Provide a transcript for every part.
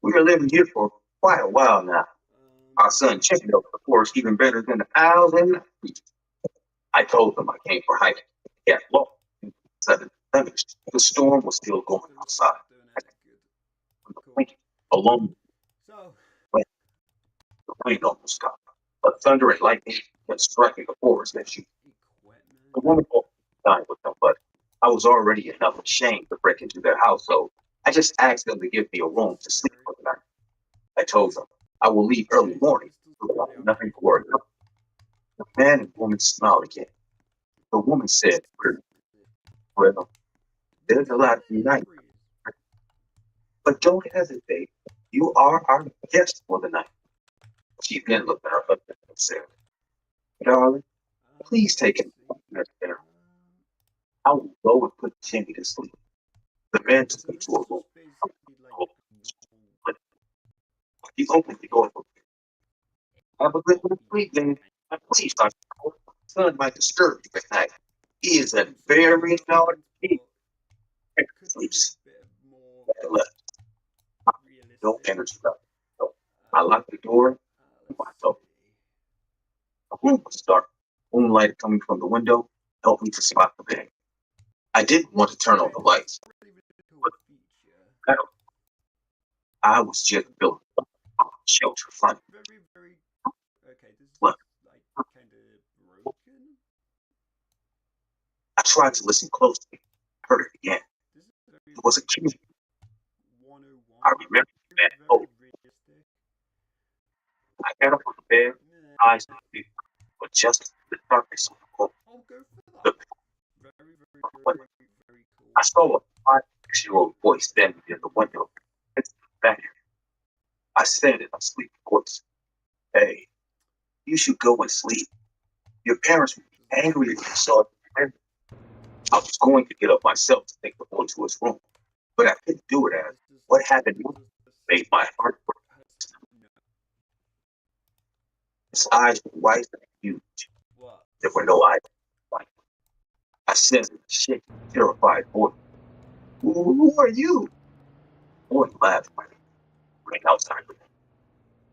We are living here for quite a while now. Our son checked out the forest even better than the owls and the trees. I told them I came for hiking. Yeah, well, suddenly finished. The storm was still going outside. I was thinking, alone, So, when the rain almost stopped. But thunder and lightning kept striking the forest as you. equipment. The woman died with them, but I was already enough ashamed to break into their house, so I just asked them to give me a room to sleep for the night. I told them I will leave early morning, so that I have nothing to worry about. The man and woman smiled again. The woman said, well, there's a lot tonight, but don't hesitate. You are our guest for the night. She then looked at her husband and said, darling, please take him there. I will go and put Jimmy to sleep. The man took me to a room. He opened the door for me. Have a good night's sleep, then. And please, Dr. Cole, my son might disturb you at night. He is a very naughty kid. Sleeps. I left. No energy left. So I locked the door to myself. The room was dark. Moonlight coming from the window helped me to spot the bed. I didn't want to turn on the lights, but I was just building a shelter front. Look, I tried to listen closely. I heard it again. It was a kid. I remember the man. Oh, I got up on the bed, eyes on the but just the darkness of the room. The, but I saw a 5 6 year old boy standing in the window. It's back. I said in a sleepy voice, hey, you should go and sleep. Your parents would be angry if you saw it. I was going to get up myself to take the boy to his room, but I couldn't do it as what happened made my heart break. His eyes were white and huge. There were no eyes. I said in a shaky, terrified voice, who are you? The boy laughed when he ran outside with me.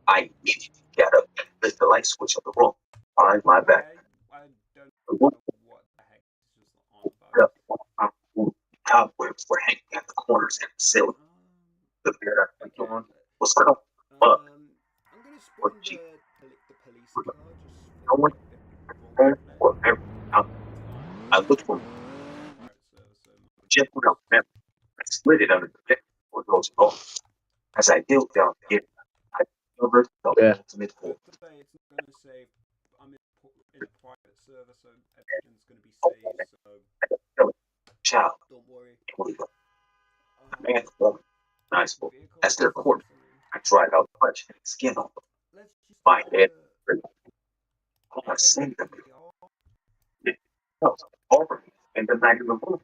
I immediately got up and lit the light switch of the room behind my back. The woman up cobwebs were hanging at the corners and the ceiling. The bed I slept on was covered in mud, but she was no one or ever out. I looked for just without memory. I slid it under the bed for those bones. As I knelt down to get it, I discovered the ultimate hole. Child, a man and woman, nice woman, as their court. I tried out touch and skin on them. My head, all I seen them it felt over me in the night in the room.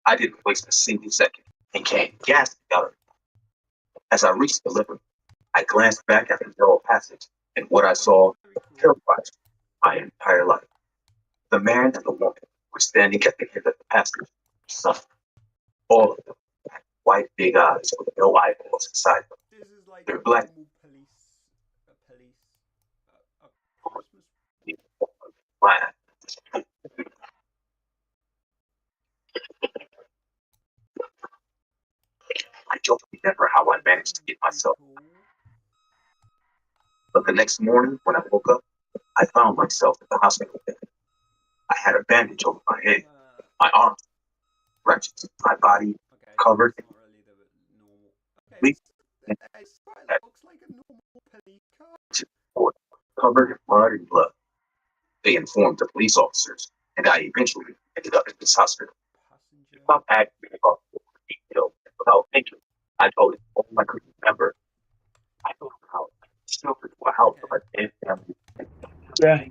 I didn't waste a single second and came gasping out of it. As I reached the living room, I glanced back at the narrow passage, and what I saw terrified my entire life. The man and the woman were standing at the end of the passage, son. All of them had white big eyes with no eyeballs inside them. They're black. Black. I don't remember how I managed to get myself. But the next morning, when I woke up, I found myself at the hospital bed. I had a bandage over my head, my arms stretched, my body covered in bleeding, and had covered in mud and blood. They informed the police officers, and I eventually ended up in this hospital. Without asking me about the details and without thinking, I told him all I could remember. I told him how I sheltered to a house of a dead family. Yeah.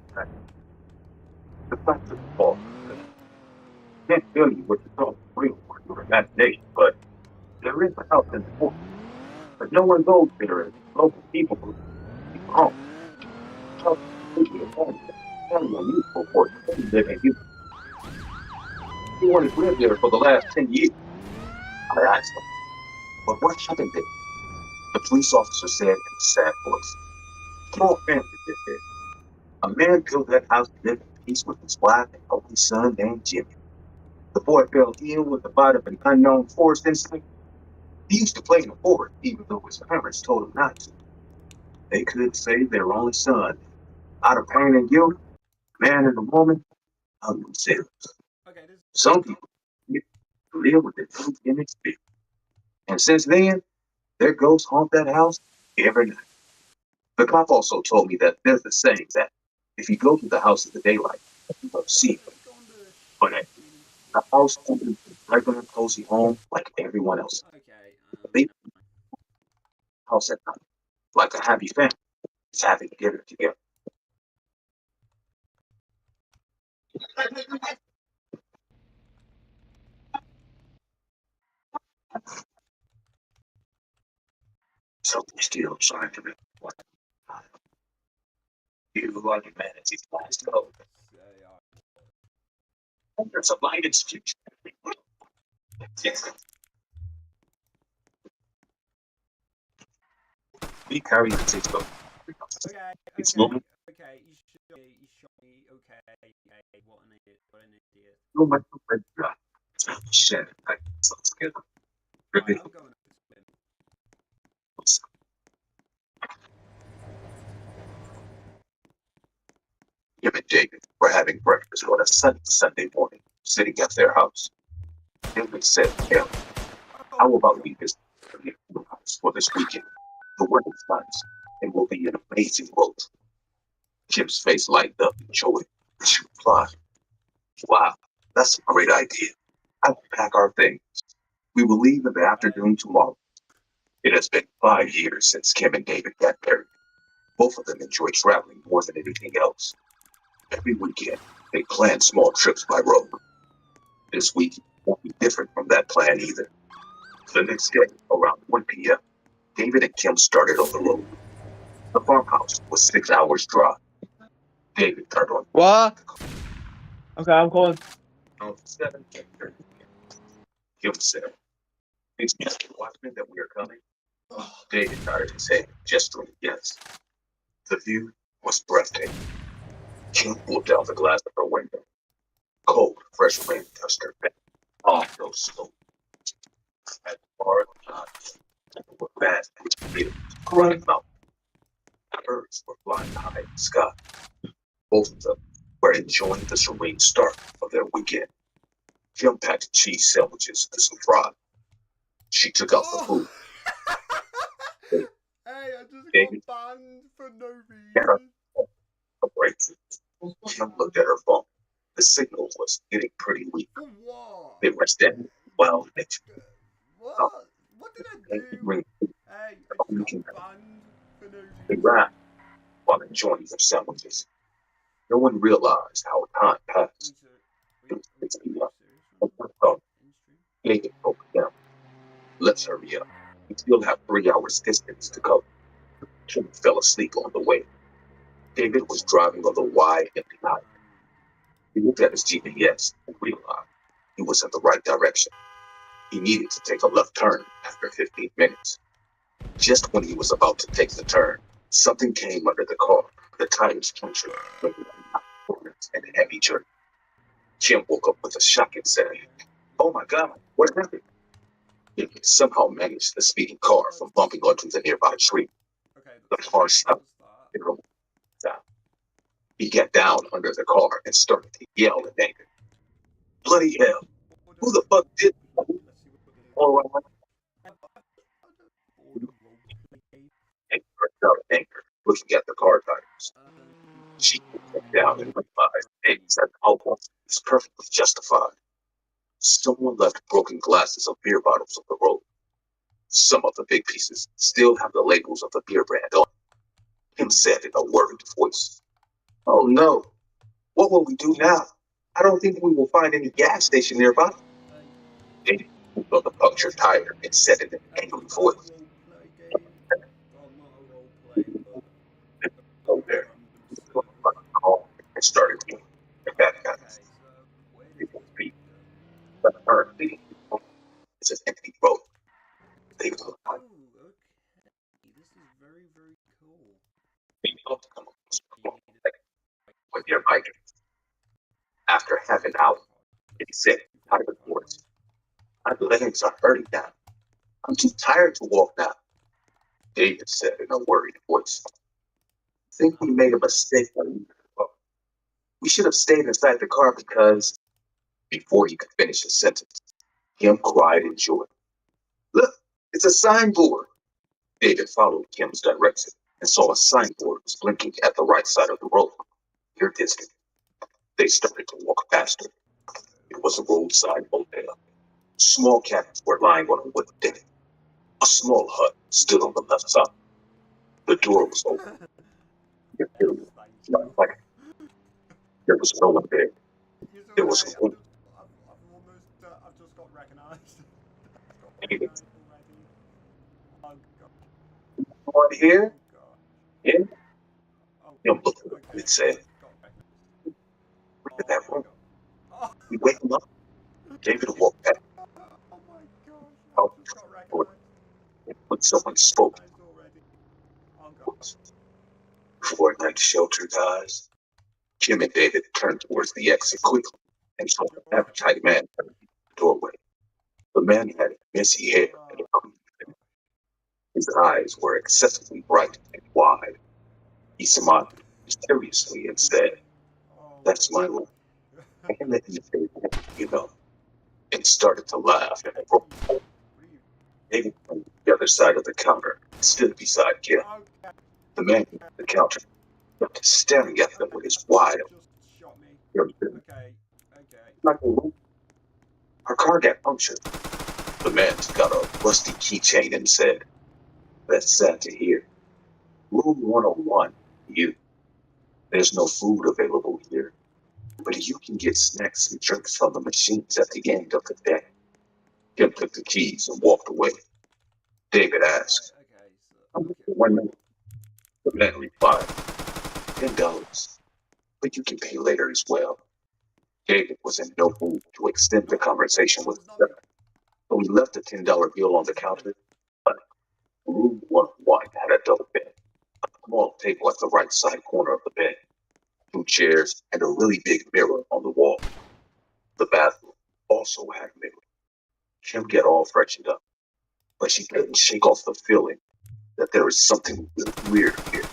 The fact of the fall, I can't tell you what you saw real or your imagination, but there is a house in the forest. But no one goes there as local people believe it's home. House is completely abandoned. Very unusual for a city living you. Anyone has lived there for the last 10 years. I asked them, but what happened there? The police officer said in a sad voice, "Small family did there. A man built that house to live in peace with his wife and only son named Jimmy. The boy fell ill with a bite of an unknown forest insect. He used to play in the forest, even though his parents told him not to. They couldn't save their only son. Out of pain and guilt, man and a woman hung themselves. Okay, this. Some people live with the truth in its spirit. And since then, their ghosts haunt that house every night. The cop also told me that there's a saying that if you go to the house in the daylight, you won't see it. Let's go on the. But at the house is a regular cozy home like everyone else. Okay. They house at night, like a happy family is having dinner together. So they still trying to make one. You are humanity's last hope. There's a light in future. Yes. We carry the textbook. Okay. It's Okay. moment. Okay. You shot me. Okay. Okay. What an idiot. What an idiot. No matter where you are. Shit. So together. Right, I'm going to swim. Him and David were having breakfast on a sunny Sunday morning, sitting at their house. David said, "Yeah, how about we visit the house for this weekend? The weather's nice and will be an amazing road." Jim's face lighted up in joy. She replied, "Wow, that's a great idea. I will pack our things. We will leave in the afternoon tomorrow." It has been 5 years since Kim and David got married. Both of them enjoy traveling more than anything else. Every weekend, they plan small trips by road. This week won't be different from that plan either. The next day, around 1 p.m., David and Kim started on the road. The farmhouse was 6 hours drive. David turned on. What? Okay, I'm calling. On 7. Kim said, "It's Mr. Watchman that we are coming." David nodded his head, gesturing yes. The view was breathtaking. Kim pulled down the glass of her window. Cold, fresh rain touched her back. All those slow. At the bar, were vast and freedom. Running mountains. Birds were flying high in the sky. Both of them were enjoying the serene start of their weekend. Kim packed cheese sandwiches and some fries. She took out the food. Hey, I just David got banned for no had her reason. a breakthrough. Kim looked at her phone. The signal was getting pretty weak. For what? They were standing well next to What? What did I the do? ring. Hey, I just got banned for no They reason. ran while enjoying their sandwiches. No one realized how time passed. It was 6 p.m. David broke down. "Let's hurry up. We still have 3 hours distance to go." Kim fell asleep on the way. David was driving on the wide, empty highway. He looked at his GPS and realized he was in the right direction. He needed to take a left turn after 15 minutes. Just when he was about to take the turn, something came under the car. The tires punctured, making and a heavy jerk. Kim woke up with a shock and said, "Oh my God, what happened?" He somehow managed the speeding car from bumping onto the nearby tree. Okay, The car stopped. He got down under the car and started to yell in anger. "Bloody hell! Who the fuck did that?" Let's see what it is. All around Board of roleplay game. and burst out in anger, looking at the car tires. Um, She looked down and realized David's almost is perfectly justified. Someone left broken glasses of beer bottles on the road. Some of the big pieces still have the labels of the beer brand on. Kim said in a worried voice, "Oh no, what will we do now? I don't think we will find any gas station nearby." David pulled on the punctured tire and said in an angry voice, roleplay game. Well, not a roleplay, but "Go there." random He put server. on the car and started to get back at Okay, us. so where does People this speak. go? But apparently, it's an empty road. They look Oh, okay. very, very cool. He felt to come across You a needed with their bike. After half an hour, he said, out of the forest, my legs are hurting now. I'm too tired to walk now. David said in a worried voice. I think we made a mistake when we should have stayed inside the car because before he could finish his sentence, Kim cried in joy. Look, it's a signboard. David followed Kim's direction and saw a signboard was blinking at the right side of the road. Near distant, they started to walk faster. It was a roadside motel. Small cabins were lying on a wooden deck. A small hut stood on the left side. The door was open. Like there was no one there. It's There was alright. a room. I've just got recognised. David, Already. Oh god. anyone here? Oh god. Yeah. Oh, Kim looked at him okay. and said, Got recognised. look Oh at that my room. god. We wake him up. David walked back Oh my gosh. out I've just got the door recognised. when someone spoke. Recognised already. Oh god. For a night shelter, guys. Kim and David turned towards the exit quickly and saw an appetite man coming in the doorway. The man had messy hair and a cream. His eyes were excessively bright and wide. He smiled mysteriously and said, Oh that's my room. I can let you stay there, you know, and started to laugh and broke. David went to the other side of the counter and stood beside Kim. Okay. The man at the counter kept staring at them with his wide Just shot me. eyes. Okay. Okay. Like a room. Our car got punctured. The man took out a rusty keychain and said, that's sad to hear. Room 101, you. There's no food available here, but you can get snacks and drinks from the machines at the end of the day. Kim took the keys and walked away. David asked, Right, okay. So how much okay. for 1 minute? The man replied, $10, but you can pay later as well. David was in no mood to extend the conversation with It's not him, me. so he left the $10 bill on the counter. But room 101 had a double bed, a small table at the right side corner of the bed, 2 chairs, and a really big mirror on the wall. The bathroom also had a mirror. Kim got all freshened up, but she couldn't shake off the feeling that there is something really weird here.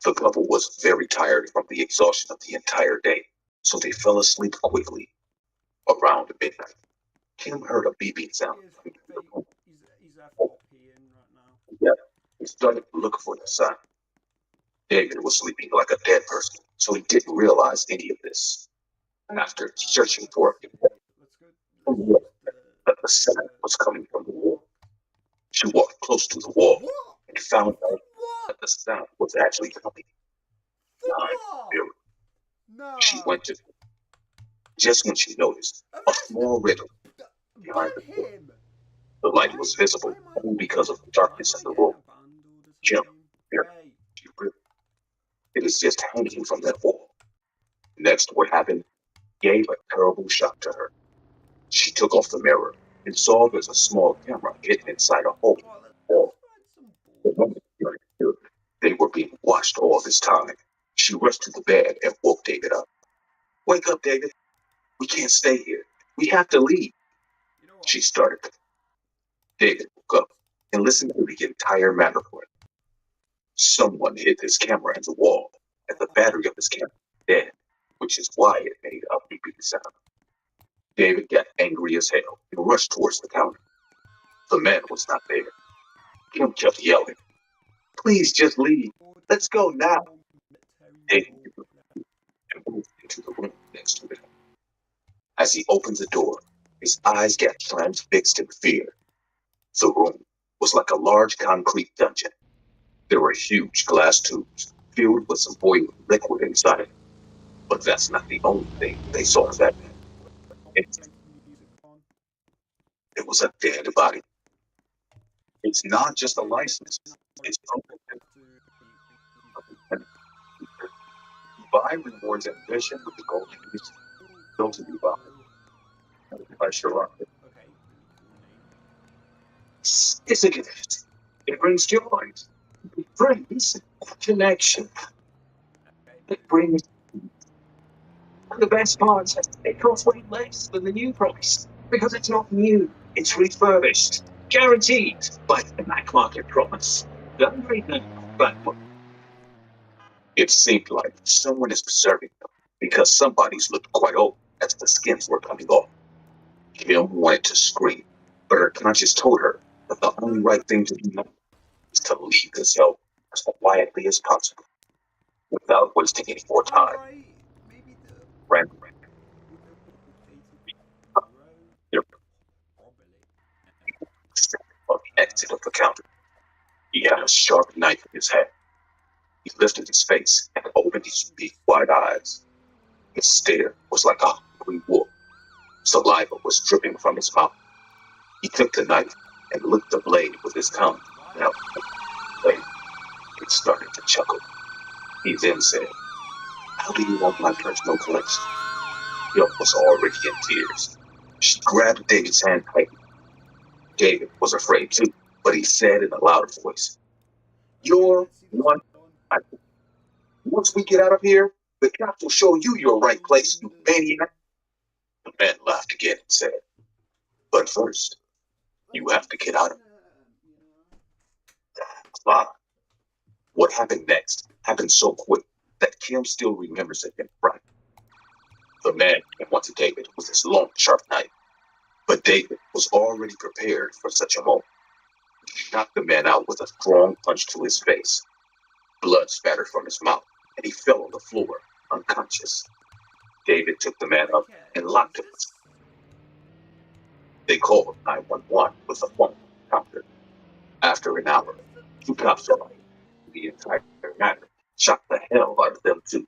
The couple was very tired from the exhaustion of the entire day, so they fell asleep quickly. Around midnight, Kim heard a beeping sound. He's F4 peeing right now. Yeah, he started to look for the sign. David was sleeping like a dead person, so he didn't realize any of this. After searching for it, Let's go. Let's use that the sound was coming from the wall. She walked close to the wall What? and found out What? that the sound was actually coming behind the What? mirror. No. She went to just when she noticed a small riddle behind the Ban door. him. The light was visible only because of the darkness in the room. Jim, here, Hey. she really, it is just hanging from that wall. Next, what happened gave a terrible shock to her. She took off the mirror and saw there's a small camera hidden inside a hole. Well, let's Wall. find some The balls. moment she understood they were being watched all this time, she rushed to the bed and woke David up. Wake up, David. We can't stay here. We have to leave. You know what? She started. David woke up and listened to the entire matter for it. Someone hid this camera in the wall, and the battery of this camera was dead, which is why it made a beeping sound. David got angry as hell and rushed towards the counter. The man was not there. Kim kept yelling, please just leave. Let's go now. David moved into the room next to it. As he opened the door, his eyes got transfixed in fear. The room was like a large concrete dungeon. There were huge glass tubes filled with some boiling liquid inside. But that's not the only thing they saw that day. It was a dead body. It's not just a license. It's something that buy rewards admission with the golden keys. Built to be bought by Sherlock. Okay, really cool name. It's a gift. It brings joy. brings connection. Okay. It brings the best parts. It costs way less than the new price because it's not new. It's refurbished, guaranteed by the black market promise. Don't read the black book. It seemed like someone is preserving them because some bodies looked quite old as the skins were coming off. Kim wanted to scream, but her conscience told her that the only right thing to do now is to leave this hell as quietly as possible without wasting any more time. Alright, maybe the Ran road probably. on the exit of the counter. He had a sharp knife in his hand. He lifted his face and opened his big wide eyes. His stare was like a hungry wolf. Saliva was dripping from his mouth. He took the knife and licked the blade with his tongue. Now, it started to chuckle. He then said, "How do you want my personal collection?" Kim was already in tears. She grabbed David's hand tightly. David was afraid too, but he said in a louder voice, "You're one. Once we get out of here, the cops will show you your right place, you maniac." The man laughed again and said, "But first, you have to get out of here." What happened next happened so quick that Kim still remembers it in fright. The man came onto David with his long, sharp knife, but David was already prepared for such a moment. He knocked the man out with a strong punch to his face. Blood spattered from his mouth, and he fell on the floor, unconscious. David took the man up and locked him. They called 911 with a phone counter. After an hour, two cops arrived. The entire matter shocked the hell out of them too.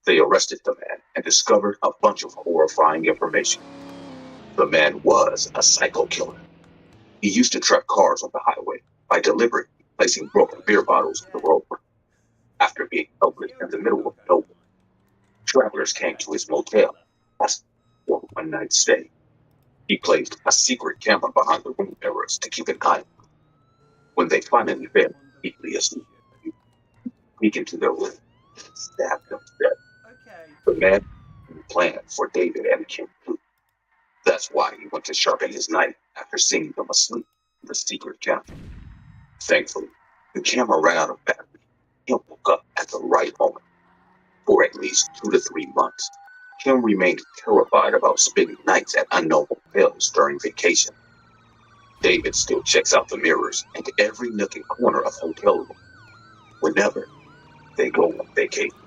They arrested the man and discovered a bunch of horrifying information. The man was a psycho killer. He used to trap cars on the highway by deliberately placing broken beer bottles on the road. After being helpless in the middle of nowhere, travelers came to his motel asking for a one-night stay. He placed a secret camera behind the room mirrors to keep an eye on them. When they finally fell deeply asleep, he peeked into their room and stabbed them to death. Okay. The man planned for David and Kim too. That's why he went to sharpen his knife after seeing them asleep in the secret camera. Thankfully, the camera ran out of battery. Kim woke up at the right moment. For at least 2 to 3 months, Kim remained terrified about spending nights at unknown hotels during vacation. David still checks out the mirrors and every nook and corner of hotel room whenever they go on vacation.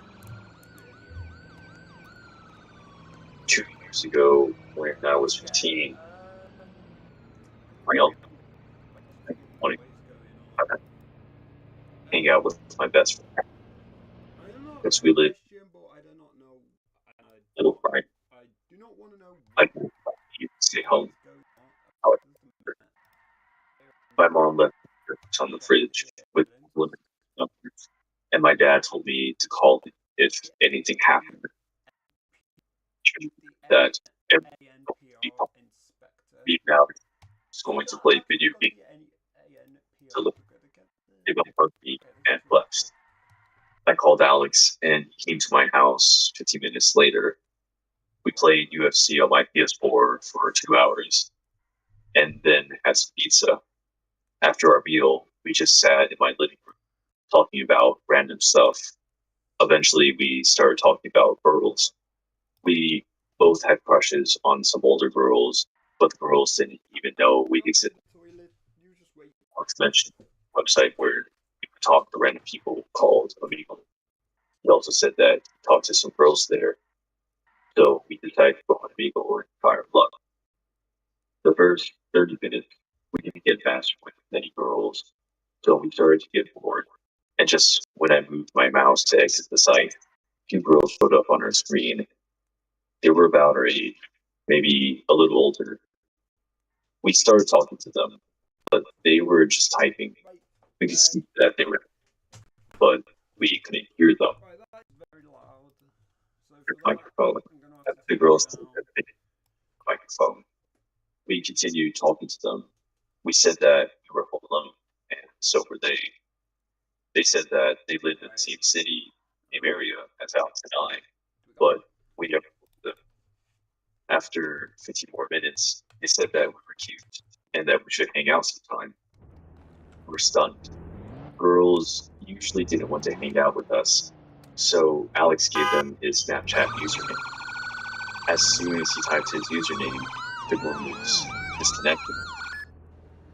2 years ago, when I was 15, my uncle wanted to hang out with my best friend I don't know because a we lived question, but I do not know. a little right. I do not want to know I could stay home. what is going on. However, my mom left pictures on the fridge with limited numbers, and my dad told me to call him if anything happened. That every ANPR inspector. being out is going to play video games to look for me and left. I called Alex and he came to my house 15 minutes later. We played UFC on my PS4 for 2 hours and then had some pizza. After our meal, we just sat in my living room talking about random stuff. Eventually, we started talking about girls. We both had crushes on some older girls, but the girls didn't even know we existed. Alex mentioned a website where you could talk to random people called Amigo. He also said that he talked to some girls there, so we decided to go on Amigo and try our luck. The first 30 minutes, we didn't get matched with many girls, so we started to get bored. And just when I moved my mouse to exit the site, 2 girls showed up on our screen. They were about our age, maybe a little older. We started talking to them, but they were just typing. We could see that they were, but we couldn't hear them. Right, that's very loud. So Their for that, microphone. I'm gonna As have to the take girls it told down. them microphone. We continued talking to them. We said that we were home alone, and so were they. They said that they lived in the same city, same area as Alex and I, but we never told them. After 15 more minutes, they said that we were cute and that we should hang out sometime. We were stunned. Girls usually didn't want to hang out with us, so Alex gave them his Snapchat username. As soon as he typed his username, the girls disconnected.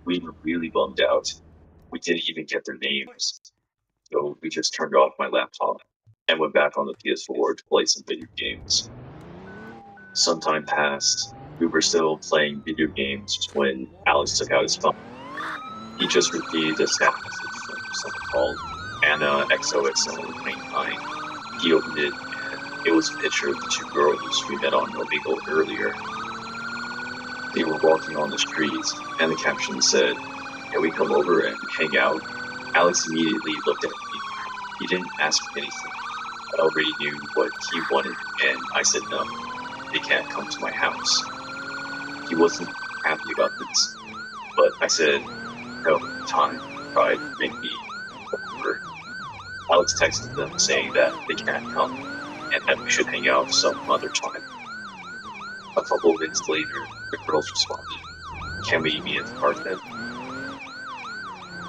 We were really bummed out. We didn't even get their names, so we just turned off my laptop and went back on the PS4 to play some video games. Some time passed. We were still playing video games when Alex took out his phone. He just received a snap message from someone called Anna XOXO99. He opened it, and it was a picture of the two girls we met on Omegle earlier. They were walking on the street, and the caption said, "Can we come over and hang out?" Alex immediately looked at me. He didn't ask me anything. I already knew what he wanted, and I said no. They can't come to my house. He wasn't happy about this, but I said, "No, time, tried to make me over." Alex texted them saying that they can't come and that we should hang out some other time. A couple of minutes later, the girls responded, "Can we meet at the park then?"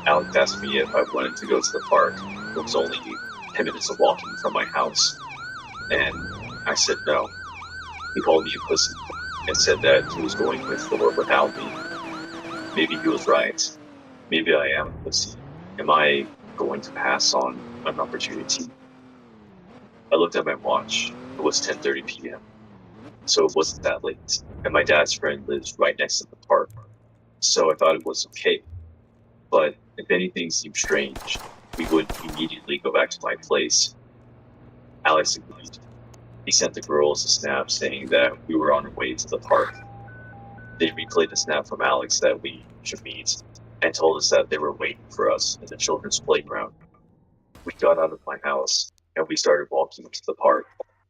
Alex asked me if I wanted to go to the park. It was only 10 minutes of walking from my house, and I said no. He called me a pussy and said that he was going with Thor without me. Maybe he was right. Maybe I am a pussy. Am I going to pass on an opportunity? I looked at my watch. It was 10:30 p.m. So it wasn't that late, and my dad's friend lives right next to the park, so I thought it was okay. But if anything seemed strange, we would immediately go back to my place. Alex agreed. He sent the girls a snap saying that we were on our way to the park. They replayed the snap from Alex that we should meet, and told us that they were waiting for us in the children's playground. We got out of my house, and we started walking to the park.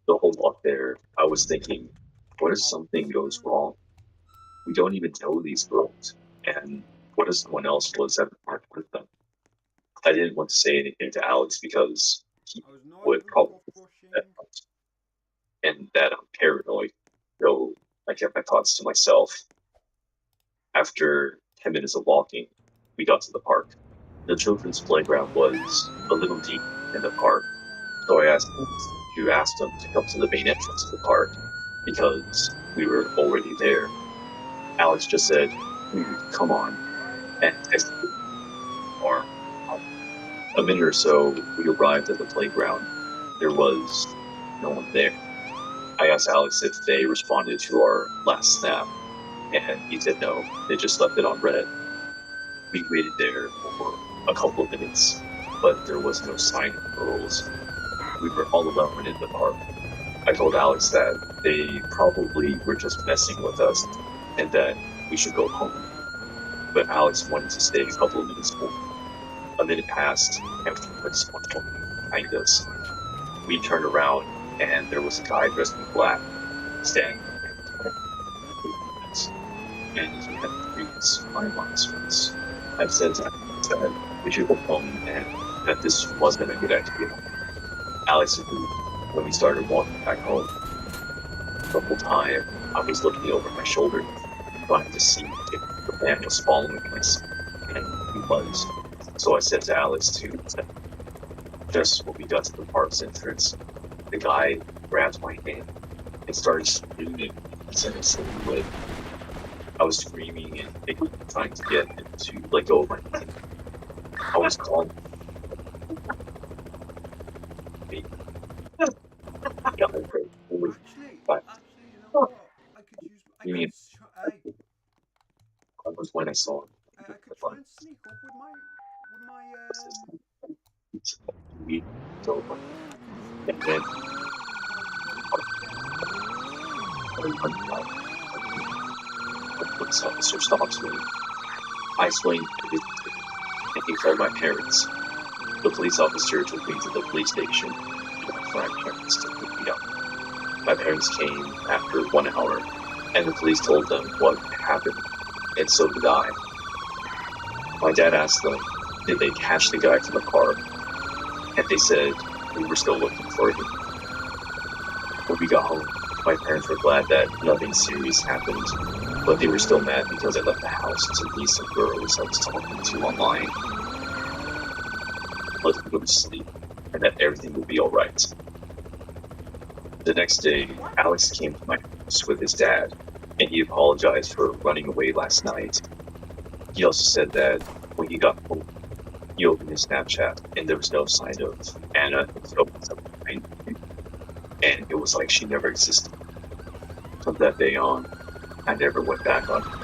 The whole walk there, I was thinking, what if something goes wrong? We don't even know these girls, and what if someone else was at the park with them? I didn't want to say anything to Alex because he would probably that much, and that I'm paranoid, so I kept my thoughts to myself. After 10 minutes of walking, we got to the park. The children's playground was a little deep in the park, so I asked them to come to the main entrance of the park because we were already there. Alex just said, "Come on," and texted me. Or a minute or so, we arrived at the playground. There was no one there. I asked Alex if they responded to our last snap, and he said no, they just left it on red. We waited there for a couple of minutes, but there was no sign of girls. We were all alone in the park. I told Alex that they probably were just messing with us and that we should go home. But Alex wanted to stay a couple of minutes more. A minute passed, and we heard someone walking behind us. We turned around, and there was a guy dressed in black standing there. And he had a previous smile on his face. I said to Alex that we should go home and that this wasn't a good idea. Alex agreed. When we started walking back home, the whole time I was looking over my shoulder, trying to see if the man was following us, and he was. So I said to Alex to just when we got to the park's entrance, the guy grabbed my hand and started screaming in a silly way. I was screaming and trying to get him to let go of my hand. I was calling. Yeah, Actually, you know what? I could use. You mean- Hey, That was when I saw him. I could try and sneak up with my We so and then the police officer stops me. I explained everything, and he called my parents. The police officer took me to the police station for my parents to pick me up. My parents came after 1 hour, and the police told them what happened, and so did I. My dad asked them, did they catch the guy from the car? and they said we were still looking for him. When we got home, my parents were glad that nothing serious happened, but they were still mad because I left the house to meet some girls I was talking to online. Let them go to sleep, and that everything would be alright. The next day, Alex came to my house with his dad, and he apologized for running away last night. He also said that when he got home, he opened his Snapchat, and there was no sign of Anna until something, and it was like she never existed. From that day on, I never went back on her.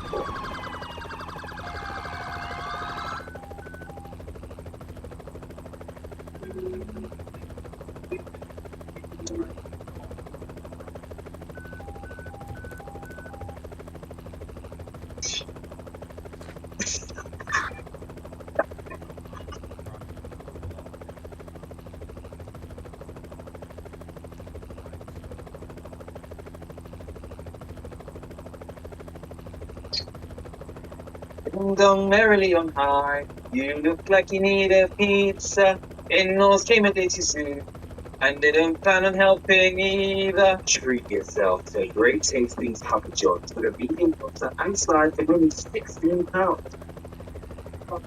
Down merrily on high, you look like you need a pizza. In those came a day too soon, and didn't plan on helping either. Treat yourself to great tasting Taco Jones with a medium pizza and slide for only 16 pounds. Okay.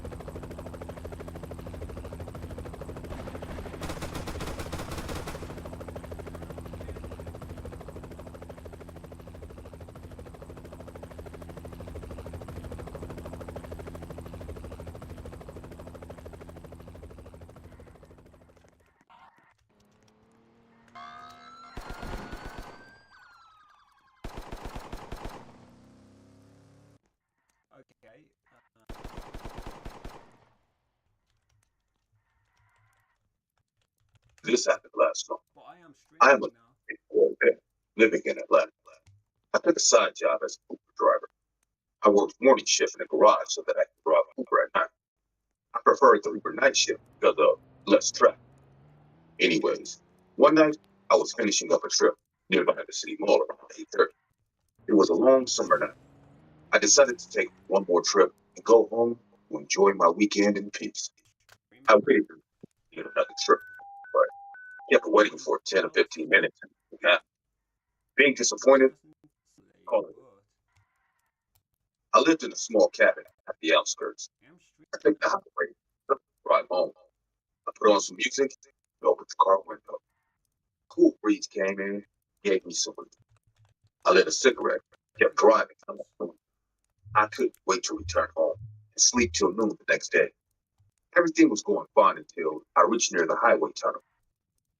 This happened last month. But I am I am a streaming now. living in Atlanta. I took a side job as an Uber driver. I worked morning shift in a garage so that I could drive Uber at night. I preferred the Uber night shift because of less traffic. Anyways, one night I was finishing up a trip nearby the city mall around 8:30. It was a long summer night. I decided to take one more trip and go home to enjoy my weekend in peace. I waited to get another trip, but kept waiting for 10 or 15 minutes. And being disappointed, called it. I lived in a small cabin at the outskirts. I took the highway, drive home. I put on some music, and opened the car window. Cool breeze came in, gave me some relief. I lit a cigarette, kept driving. I couldn't wait to return home and sleep till noon the next day. Everything was going fine until I reached near the highway tunnel.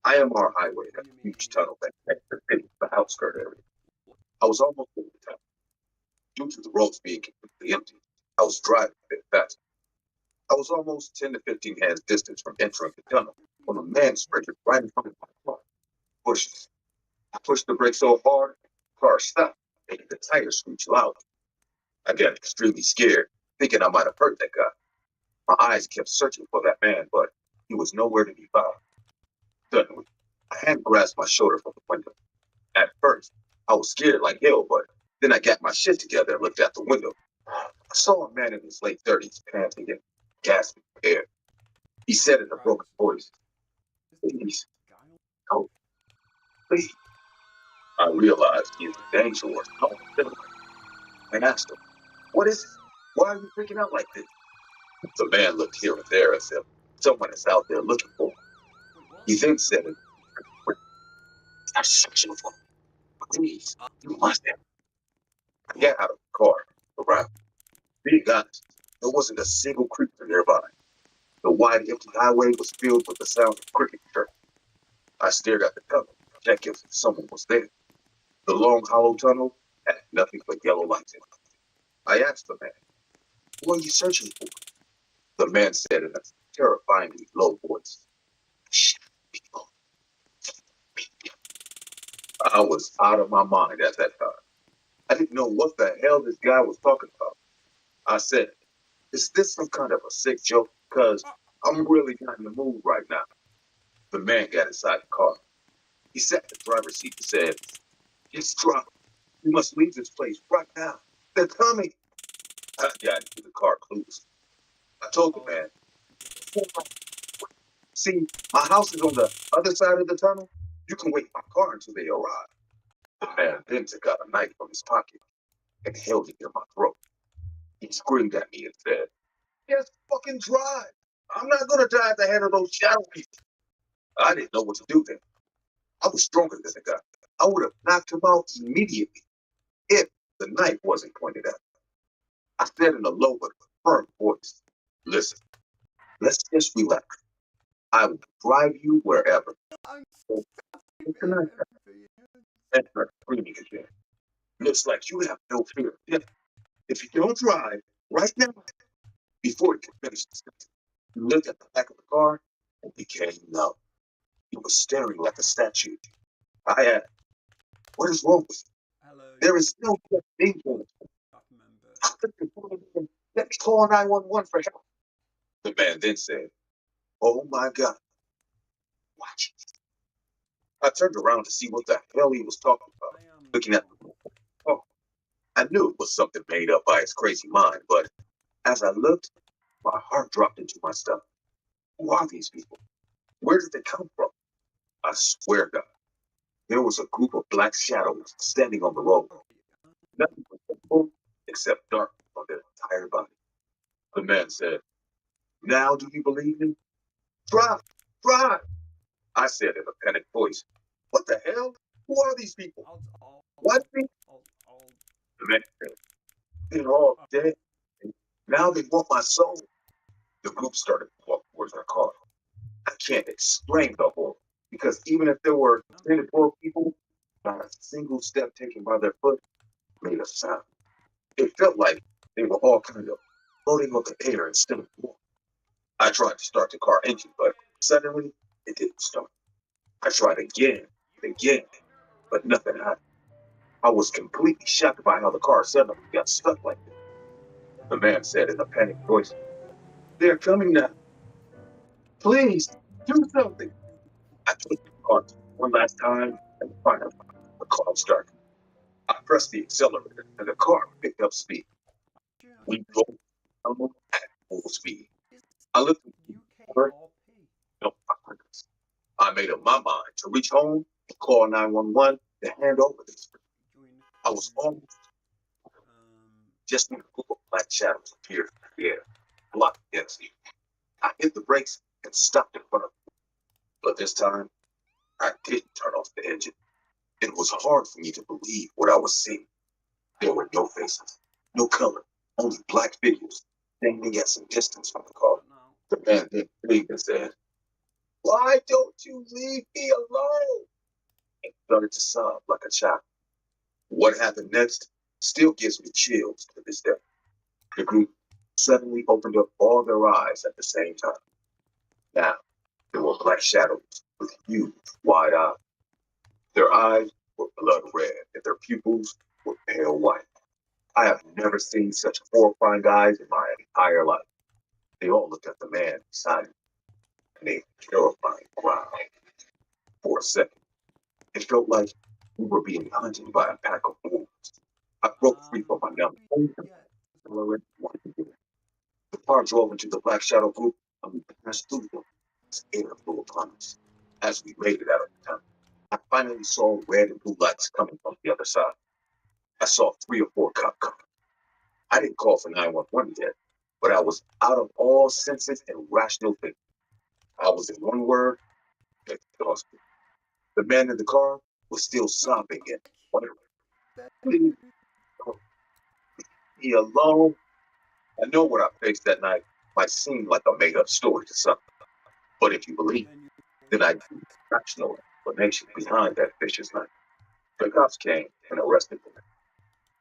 IMR Highway has a huge tunnel that connects the city to the outskirt area. I was almost over the tunnel. Due to the roads being completely empty, I was driving a bit fast. I was almost 10 to 15 hands distance from entering the tunnel when a man sprinted right in front of my car. Bushes. I pushed the brake so hard, the car stopped, making the tires screech loud. I got extremely scared, thinking I might have hurt that guy. My eyes kept searching for that man, but he was nowhere to be found. Suddenly, a hand grasped my shoulder from the window. At first, I was scared like hell, but then I got my shit together and looked out the window. I saw a man in his late 30s, panting and gasping for air. He said in a broken voice, "Please, no, please." I realized he was in danger or something. I asked him, "What is it? Why are you freaking out like this?" The man looked here and there as if someone is out there looking for him. He then said, "Stop searching for me. Please, you must have." I got out of the car, around. Being honest, there wasn't a single creature nearby. The wide, empty highway was filled with the sound of cricket chirping. I stared at the tunnel, checking if someone was there. The long, hollow tunnel had nothing but yellow lights in it. I asked the man, "What are you searching for?" The man said in a terrifyingly low voice, "Shit, people." I was out of my mind at that time. I didn't know what the hell this guy was talking about. I said, "Is this some kind of a sick joke? Because I'm really not in the mood right now." The man got inside the car. He sat in the driver's seat and said, "Just drop. You must leave this place right now. They're coming." I got into the car clueless. I told the man, See, my house is on the other side of the tunnel. You can wait in my car until they arrive. The man then took out a knife from his pocket and held it near my throat. He screamed at me and said, "Just fucking drive. I'm not gonna die at the head of those shadow people." I didn't know what to do then. I was stronger than the guy. I would have knocked him out immediately if the knife wasn't pointed at me. I said in a low but firm voice, "Listen, let's just relax. I will drive you wherever." I'm So, stopping it's a nice guy. everything. And started screaming again. "Looks like you have no fear of death. If you don't drive right now," before he could finish the sentence, he looked at the back of the car and became numb. He was staring like a statue. I asked, "What is wrong with you?" Hello, "There is no such thing for it. staff member. How could you call me? Let me call 911 for help." The man then said, "Oh my God, watch it." I turned around to see what the hell he was talking about. I am. Looking at the oh, I knew it was something made up by his crazy mind, but as I looked, my heart dropped into my stomach. Who are these people? Where did they come from? I swear to God, there was a group of black shadows standing on the road. Nothing was visible except darkness on their entire body. The man said, "Now do you believe me? Drive, drive." I said in a panicked voice, "What the hell? Who are these people? What?" The man said, "They're all dead. And now they want my soul." The group started to walk towards our car. I can't explain the horror, because even if there were 10 to 12 people, not a single step taken by their foot made a sound. It felt like they were all kind of floating on the air instead of walking. I tried to start the car engine, but suddenly it didn't start. I tried again and again, but nothing happened. I was completely shocked by how the car suddenly got stuck like this. The man said in a panicked voice, "They're coming now. Please, do something." I pushed the car one last time, and finally the car started. I pressed the accelerator, and the car picked up speed. We drove almost at full speed. I looked at the door, no progress. I made up my mind to reach home and call 911 to hand over this. I was almost just when a group of black shadows appeared in the air, blocked against me. I hit the brakes and stopped in front of them. But this time, I didn't turn off the engine. It was hard for me to believe what I was seeing. There were no faces, no color, only black figures standing at some distance from the car. The man then breathed and said, "Why don't you leave me alone?" And started to sob like a child. What happened next still gives me chills to this day. The group suddenly opened up all their eyes at the same time. Now, there were black shadows with huge, wide eyes. Their eyes were blood red and their pupils were pale white. I have never seen such horrifying eyes in my entire life. They all looked at the man beside me, and they terrifying growl. For a second, it felt like we were being hunted by a pack of wolves. I broke free from my numb pain and accelerated once again. The car drove into the black shadow group, and we passed through them as air flew upon us. As we made it out of the tunnel, I finally saw red and blue lights coming from the other side. I saw 3 or 4 cops coming. I didn't call for 911 yet, but I was out of all senses and rational thinking. I was, in one word, exhausted. The man in the car was still sobbing and wondering, "Please don't leave me alone." I know what I faced that night might seem like a made-up story to some, but if you believe, then I do rational explanation behind that vicious night. The cops came and arrested him.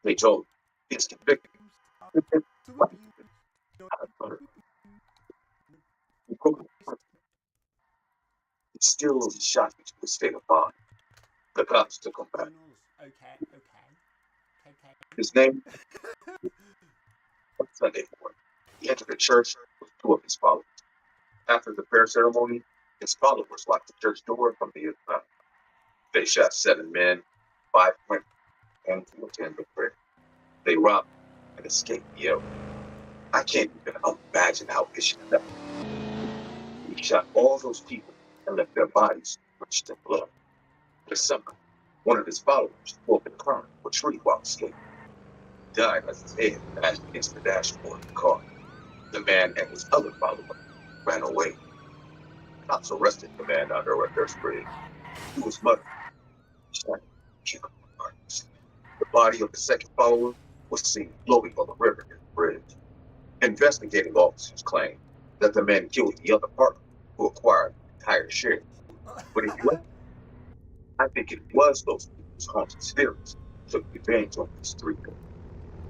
They told me he's convicted. It still shot me to a state of mind. The cops took him back. Okay. His name was Sunday morning. He entered the church with 2 of his followers. After the prayer ceremony, his followers locked the church door from the inside. They shot 7 men, 5 women, and to attend the prayer. They robbed and escaped the area. I can't even imagine how vicious that was. He shot all those people and left their bodies drenched in blood. But somehow, one of his followers pulled the current of a tree while escaping. Died as his head bashed against the dashboard of the car. The man and his other follower ran away. Cops arrested the man under a dirt bridge. He was muttering, "Shut up, Marcus." The body of the second follower was seen floating on the river near the bridge. Investigating officers claimed that the man killed the other partner who acquired the entire share. But if you ask, I think it was those people's haunted spirits took revenge on these three men.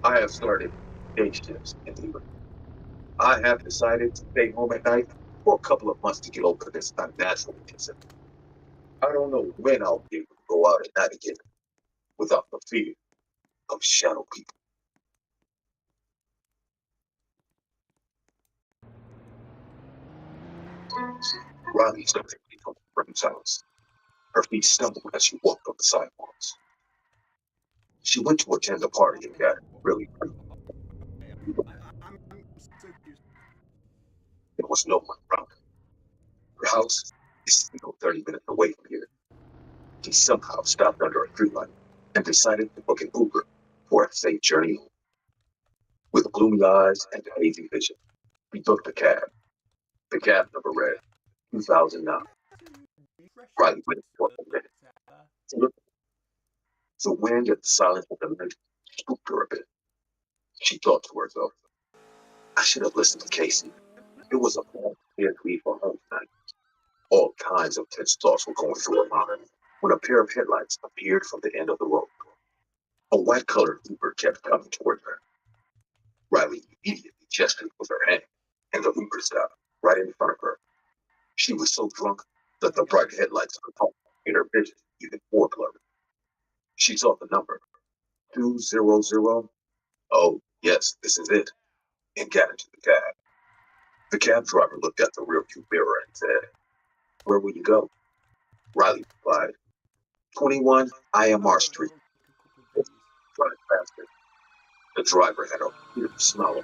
I have started day shifts in England. I have decided to stay home at night for a couple of months to get over this unnatural incident. I don't know when I'll be able to go out at night again without the fear of shadow people. Riley started from her friend's house. Her feet stumbled as she walked on the sidewalks. She went to attend a party and got really drunk. I'm so confused. There was no one around her. Her house is still 30 minutes away from here. She somehow stopped under a streetlight and decided to book an Uber for a safe journey home. With gloomy eyes and a hazy vision, he booked a cab. The cab number read 2009. Riley waited for a minute. The wind and the silence of the night spooked her a bit. She thought to herself, I should have listened to Casey. It was a plan to leave for home tonight. All kinds of tense thoughts were going through her mind when a pair of headlights appeared from the end of the road. A white-colored Uber kept coming toward her. Riley immediately gestured with her hand, and the Uber stopped right in front of her. She was so drunk that the bright headlights of the car made her vision even more blurry. She saw the number, 200. Oh, yes, this is it, and got into the cab. The cab driver looked at the rearview mirror and said, Where will you go? Riley replied, 21 IMR Street. Drive faster. The driver had a weird smile.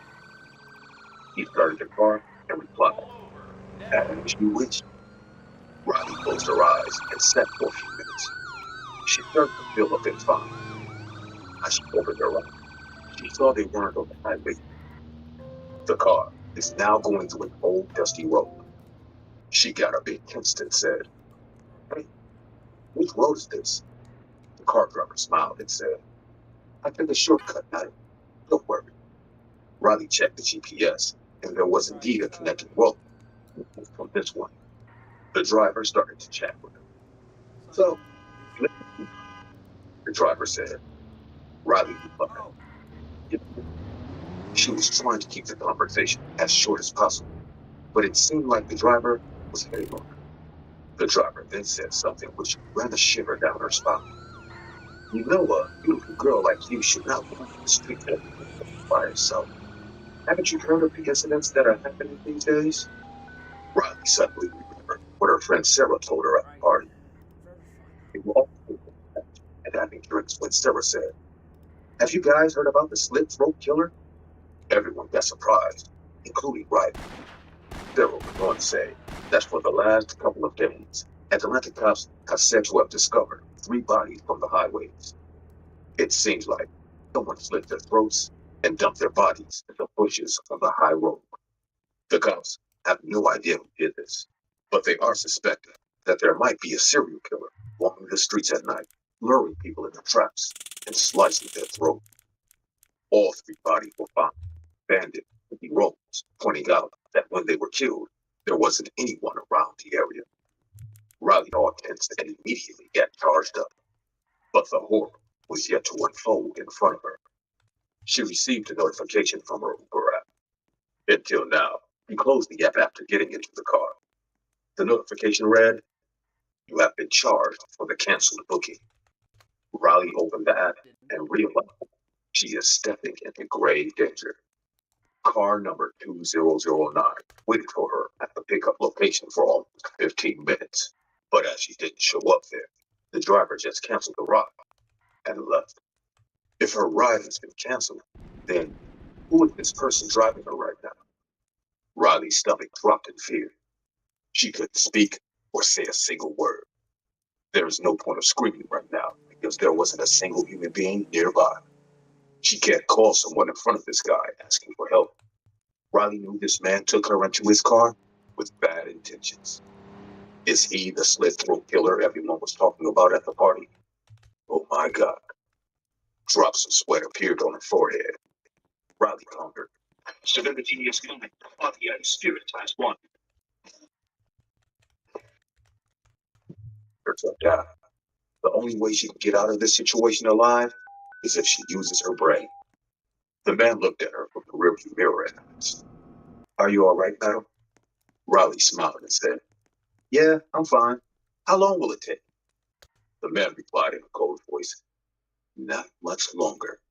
He started the car and replied, As you wish. Riley closed her eyes and sat for a few minutes. She started to feel a bit fine. As she opened her eyes, she saw they weren't on the highway. The car is now going through an old dusty road. She got a bit tensed and said, Hey, which road is this? The car driver smiled and said, I took a shortcut now. Don't worry. Riley checked the GPS, and there was indeed a connecting road from this one. The driver started to chat with her. So, the driver said, Riley replied. She was trying to keep the conversation as short as possible, but it seemed like the driver was hitting on her. The driver then said something which ran a shiver down her spine. You know, a beautiful girl like you should not walk the street by herself. Haven't you heard of the incidents that are happening these days? Riley suddenly remembered what her friend Sarah told her at the party. They were all and having drinks when Sarah said, Have you guys heard about the slit throat killer? Everyone got surprised, including Riley. Sarah went on to say that for the last couple of days, Atlanta cops have said to have discovered 3 bodies from the highways. It seems like someone slit their throats and dumped their bodies in the bushes on the high road. The cops have no idea who did this, but they are suspecting that there might be a serial killer walking the streets at night, luring people into traps and slicing their throat. All 3 bodies were found abandoned with the roads, pointing out that when they were killed, there wasn't anyone around the area. Riley all tensed and immediately got charged up, but the horror was yet to unfold in front of her. She received a notification from her Uber app. Until now, she closed the app after getting into the car. The notification read, You have been charged for the canceled booking. Riley opened the app and realized she is stepping into grave danger. Car number 2009 waited for her at the pickup location for almost 15 minutes. But as she didn't show up there, the driver just canceled the ride and left. If her ride has been canceled, then who is this person driving her right now? Riley's stomach dropped in fear. She couldn't speak or say a single word. There was no point of screaming right now because there wasn't a single human being nearby. She can't call someone in front of this guy asking for help. Riley knew this man took her into his car with bad intentions. Is he the slit throat killer everyone was talking about at the party? Oh my God. Drops of sweat appeared on her forehead. Riley pondered. Serenity is coming. Body and spirit as one. Her tough down. The only way she can get out of this situation alive is if she uses her brain. The man looked at her from the rearview mirror and asked, "Are you all right, madam?" Riley smiled and said, "Yeah, I'm fine. How long will it take?" The man replied in a cold voice, "Not much longer."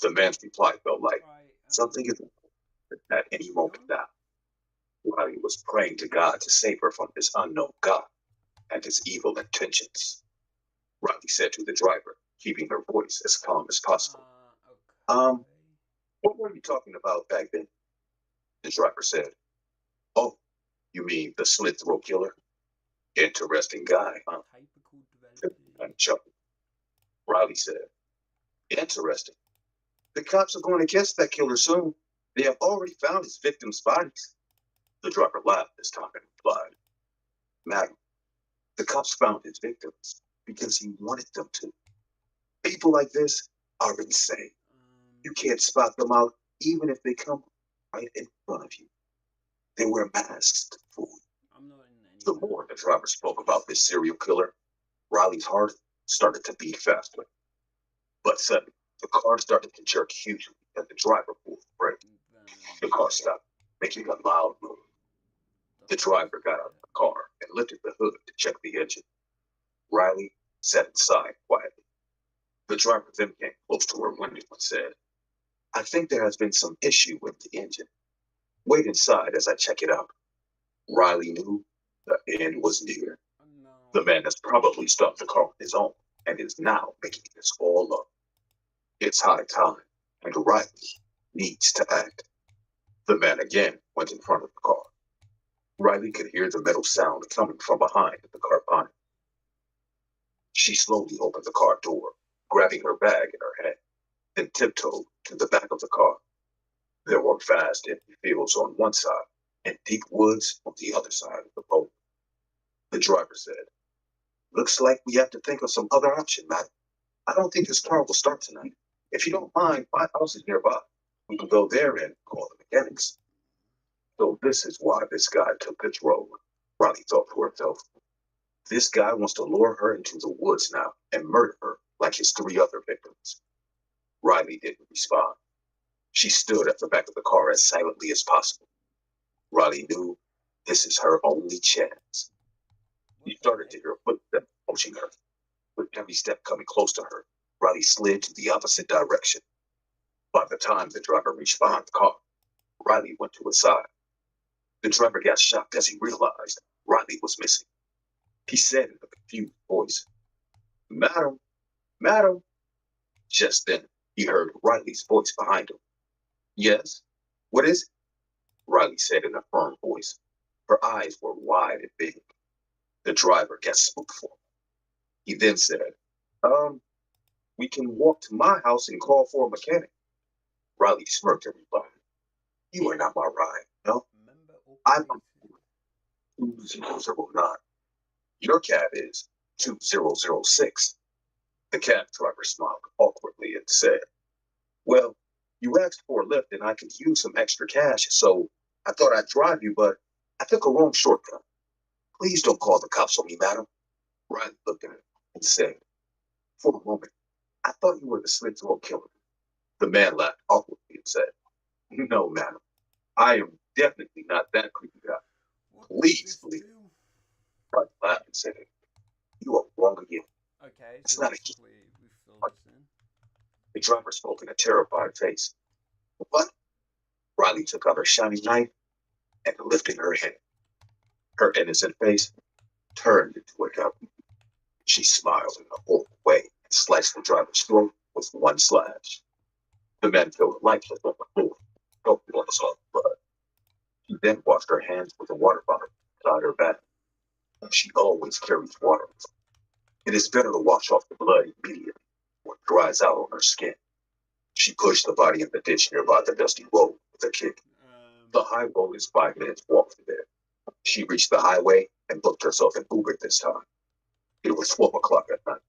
The man's reply felt like Right. something is at any moment now. Riley was praying to God to save her from this unknown God and his evil intentions. Riley said to the driver, keeping her voice as calm as possible, Okay. "What were you talking about back then?" The driver said, "Oh, you mean the slit throat killer? Interesting guy, huh?" Typical The developers. man chuckled. Riley said, "Interesting. The cops are going to catch that killer soon. They have already found his victims' bodies." The driver laughed this time and replied, "Madam, the cops found his victims because he wanted them to. People like this are insane. You can't spot them out even if they come right in front of you. They wear masks to fool you." I'm not in any. The more the driver spoke about this serial killer, Riley's heart started to beat faster. But suddenly, the car started to jerk hugely as the driver pulled the brake. The car stopped, making a loud noise. The driver got out of the car and lifted the hood to check the engine. Riley sat inside quietly. The driver then came close to her window and said, "I think there has been some issue with the engine. Wait inside as I check it out." Riley knew the end was near. No. The man has probably stopped the car on his own and is now making this all up. It's high time, and Riley needs to act. The man again went in front of the car. Riley could hear the metal sound coming from behind the car behind. She slowly opened the car door, grabbing her bag in her hand, then tiptoed to the back of the car. There were vast empty fields on one side and deep woods on the other side of the road. The driver said, "Looks like we have to think of some other option, madam. I don't think this car will start tonight. If you don't mind, my house is nearby. We can go there and call the mechanics." So this is why this guy took this road, Riley thought to herself. This guy wants to lure her into the woods now and murder her like his three other victims. Riley didn't respond. She stood at the back of the car as silently as possible. Riley knew this is her only chance. She started to hear footsteps approaching her. With every step coming close to her, Riley slid to the opposite direction. By the time the driver reached behind the car, Riley went to his side. The driver got shocked as he realized Riley was missing. He said in a confused voice, "Madam, madam." Just then, he heard Riley's voice behind him. "Yes? What is it?" Riley said in a firm voice. Her eyes were wide and big. The driver got spooked for him. He then said, "We can walk to my house and call for a mechanic." Riley smirked and replied, "You are not my ride, no? I'm 2009. Your cab is 2006. The cab driver smiled awkwardly and said, "Well, you asked for a lift and I could use some extra cash, so I thought I'd drive you, but I took a wrong shortcut. Please don't call the cops on me, madam." Riley looked at him and said, "For a moment, I thought you were the slit throat killer." The man laughed awkwardly and said, "No, madam, I am definitely not that creepy guy. Please believe me." Riley laughed and said, "You are wrong again. Okay, It's so not a basically we filled this in. The driver spoke in a terrified face. "What?" Riley took out her shiny knife and lifted her head. Her innocent face turned into a devil. She smiled in a horrible way and sliced the driver's throat with one slash. The man fell lifeless on the floor, choking on his own blood. She then washed her hands with a water bottle beside her back. She always carries water. It is better to wash off the blood immediately or it dries out on her skin. She pushed the body in the ditch nearby the dusty road with a kick. The high road is 5 minutes walk from there. She reached the highway and booked herself an Uber this time. It was 12 o'clock at night.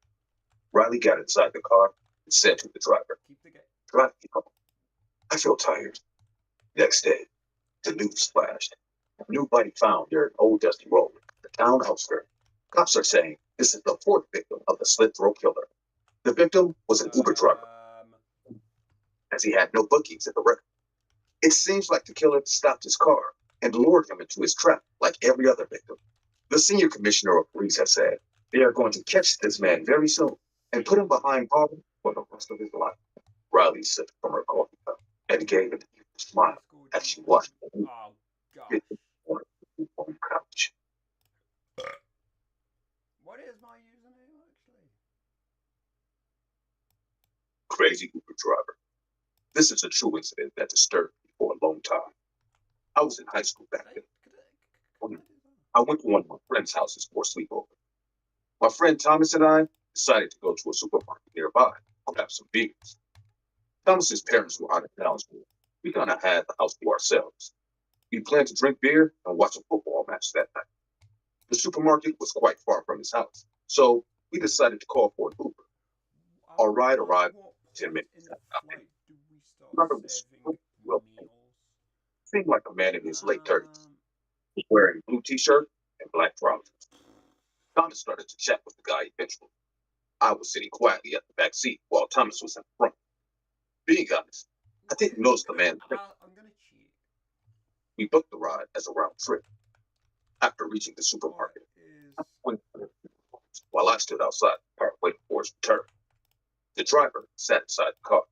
Riley got inside the car and said to the driver, "Drive me home. I feel tired." Next day, the news flashed. A new body found near an old dusty road, the town outskirts. Cops are saying this is the fourth victim of the slit throat killer. The victim was an Uber driver, as he had no bookings in the record. It seems like the killer stopped his car and lured him into his trap like every other victim. The senior commissioner of police has said they are going to catch this man very soon and put him behind bars for the rest of his life. Riley sipped from her coffee cup and gave an evil smile as she watched the Oh, gosh. hit the corner on the couch. What is my username, actually? Crazy Uber driver. This is a true incident that disturbed me for a long time. I was in high school back then. I went to one of my friend's houses for a sleepover. My friend Thomas and I decided to go to a supermarket nearby to grab some beers. Thomas's parents were out of town, so we kind of had the house to ourselves. We planned to drink beer and watch a football match that night. The supermarket was quite far from his house, so we decided to call for an Uber. Our ride arrived 10 minutes after Flight, do we Remember start this serving well, meals? seemed like a man in his late 30s. He was wearing a blue t-shirt and black trousers. Thomas started to chat with the guy eventually. I was sitting quietly at the back seat while Thomas was in front. Being honest, I didn't notice the man. I'm gonna cheat. We booked the ride as a round trip. After reaching the What supermarket, is... while I stood outside the car waiting for his return, the driver sat inside the car.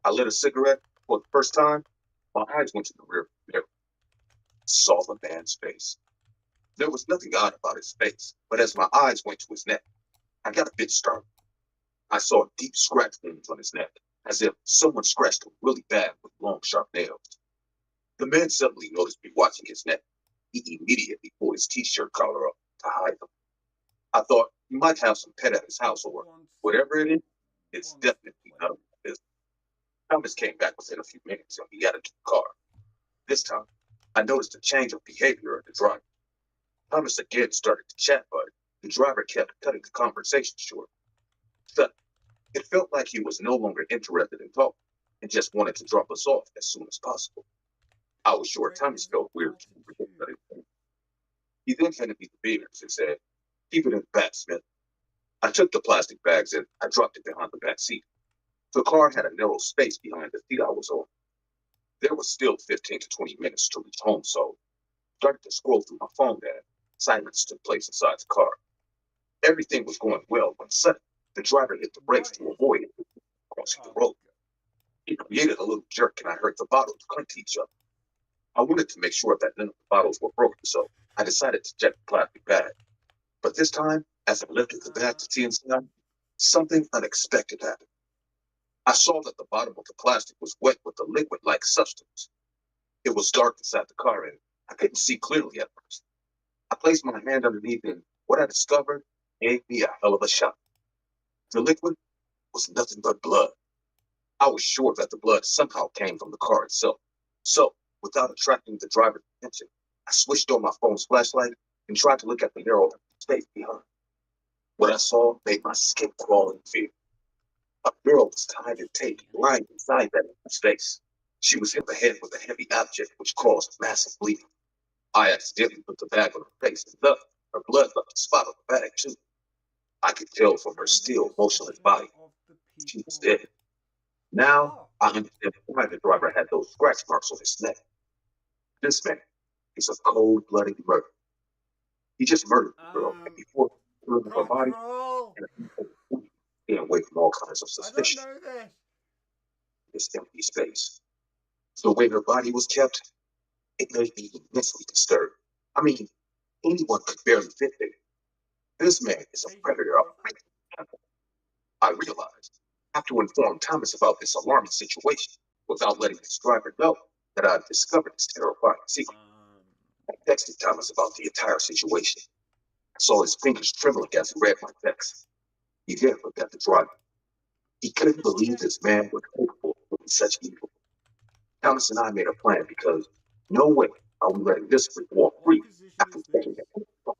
I lit a cigarette for the first time. My eyes went to the rear mirror. Saw the man's face. There was nothing odd about his face, but as my eyes went to his neck, I got a bit startled. I saw deep scratch wounds on his neck, as if someone scratched him really bad with long, sharp nails. The man suddenly noticed me watching his neck. He immediately pulled his t-shirt collar up to hide them. I thought he might have some pet at his house or whatever it is. It's definitely none of my business. Thomas came back within a few minutes and we got into the car. This time, I noticed a change of behavior in the driver. Thomas again started to chat, but the driver kept cutting the conversation short. Suddenly, it felt like he was no longer interested in talking and just wanted to drop us off as soon as possible. I was sure Thomas felt weird. He then handed me the beers and said, "Keep it in the back, Smith." I took the plastic bags and I dropped it behind the back seat. The car had a narrow space behind the seat I was on. There was still 15 to 20 minutes to reach home, so I started to scroll through my phone and silence took place inside the car. Everything was going well when suddenly the driver hit the brakes to avoid it crossing the road. He created a little jerk and I heard the bottles clink to each other. I wanted to make sure that none of the bottles were broken, so I decided to check the plastic bag. But this time, as I lifted the bag to see inside, something unexpected happened. I saw that the bottom of the plastic was wet with a liquid-like substance. It was dark inside the car and I couldn't see clearly at first. I placed my hand underneath and what I discovered gave me a hell of a shock. The liquid was nothing but blood. I was sure that the blood somehow came from the car itself. So, without attracting the driver's attention, I switched on my phone's flashlight and tried to look at the narrow space behind. What I saw made my skin crawl in fear. A girl was tied in tape lying inside that space. She was hit in the head with a heavy object which caused massive bleeding. I accidentally put the bag on her face and thus her blood left a spot on the bag too. I could tell from her still motionless body she was dead. Now I understand why the driver had those scratch marks on his neck. This man is a cold-blooded murderer. He just murdered the girl and before killing her body Control! and staying away from all kinds of I don't suspicion. know this. This empty space. The way her body was kept, it made me immensely disturbed. I mean, anyone could barely fit there. This man is a predator. I realized I have to inform Thomas about this alarming situation without letting his driver know that I've discovered this terrifying secret. I texted Thomas about the entire situation. I saw his fingers trembling as he read my text. He then looked at the driver. He couldn't believe this man was capable of doing such evil. Thomas and I made a plan because no way are we letting this freak walk What free position after is taking this? that.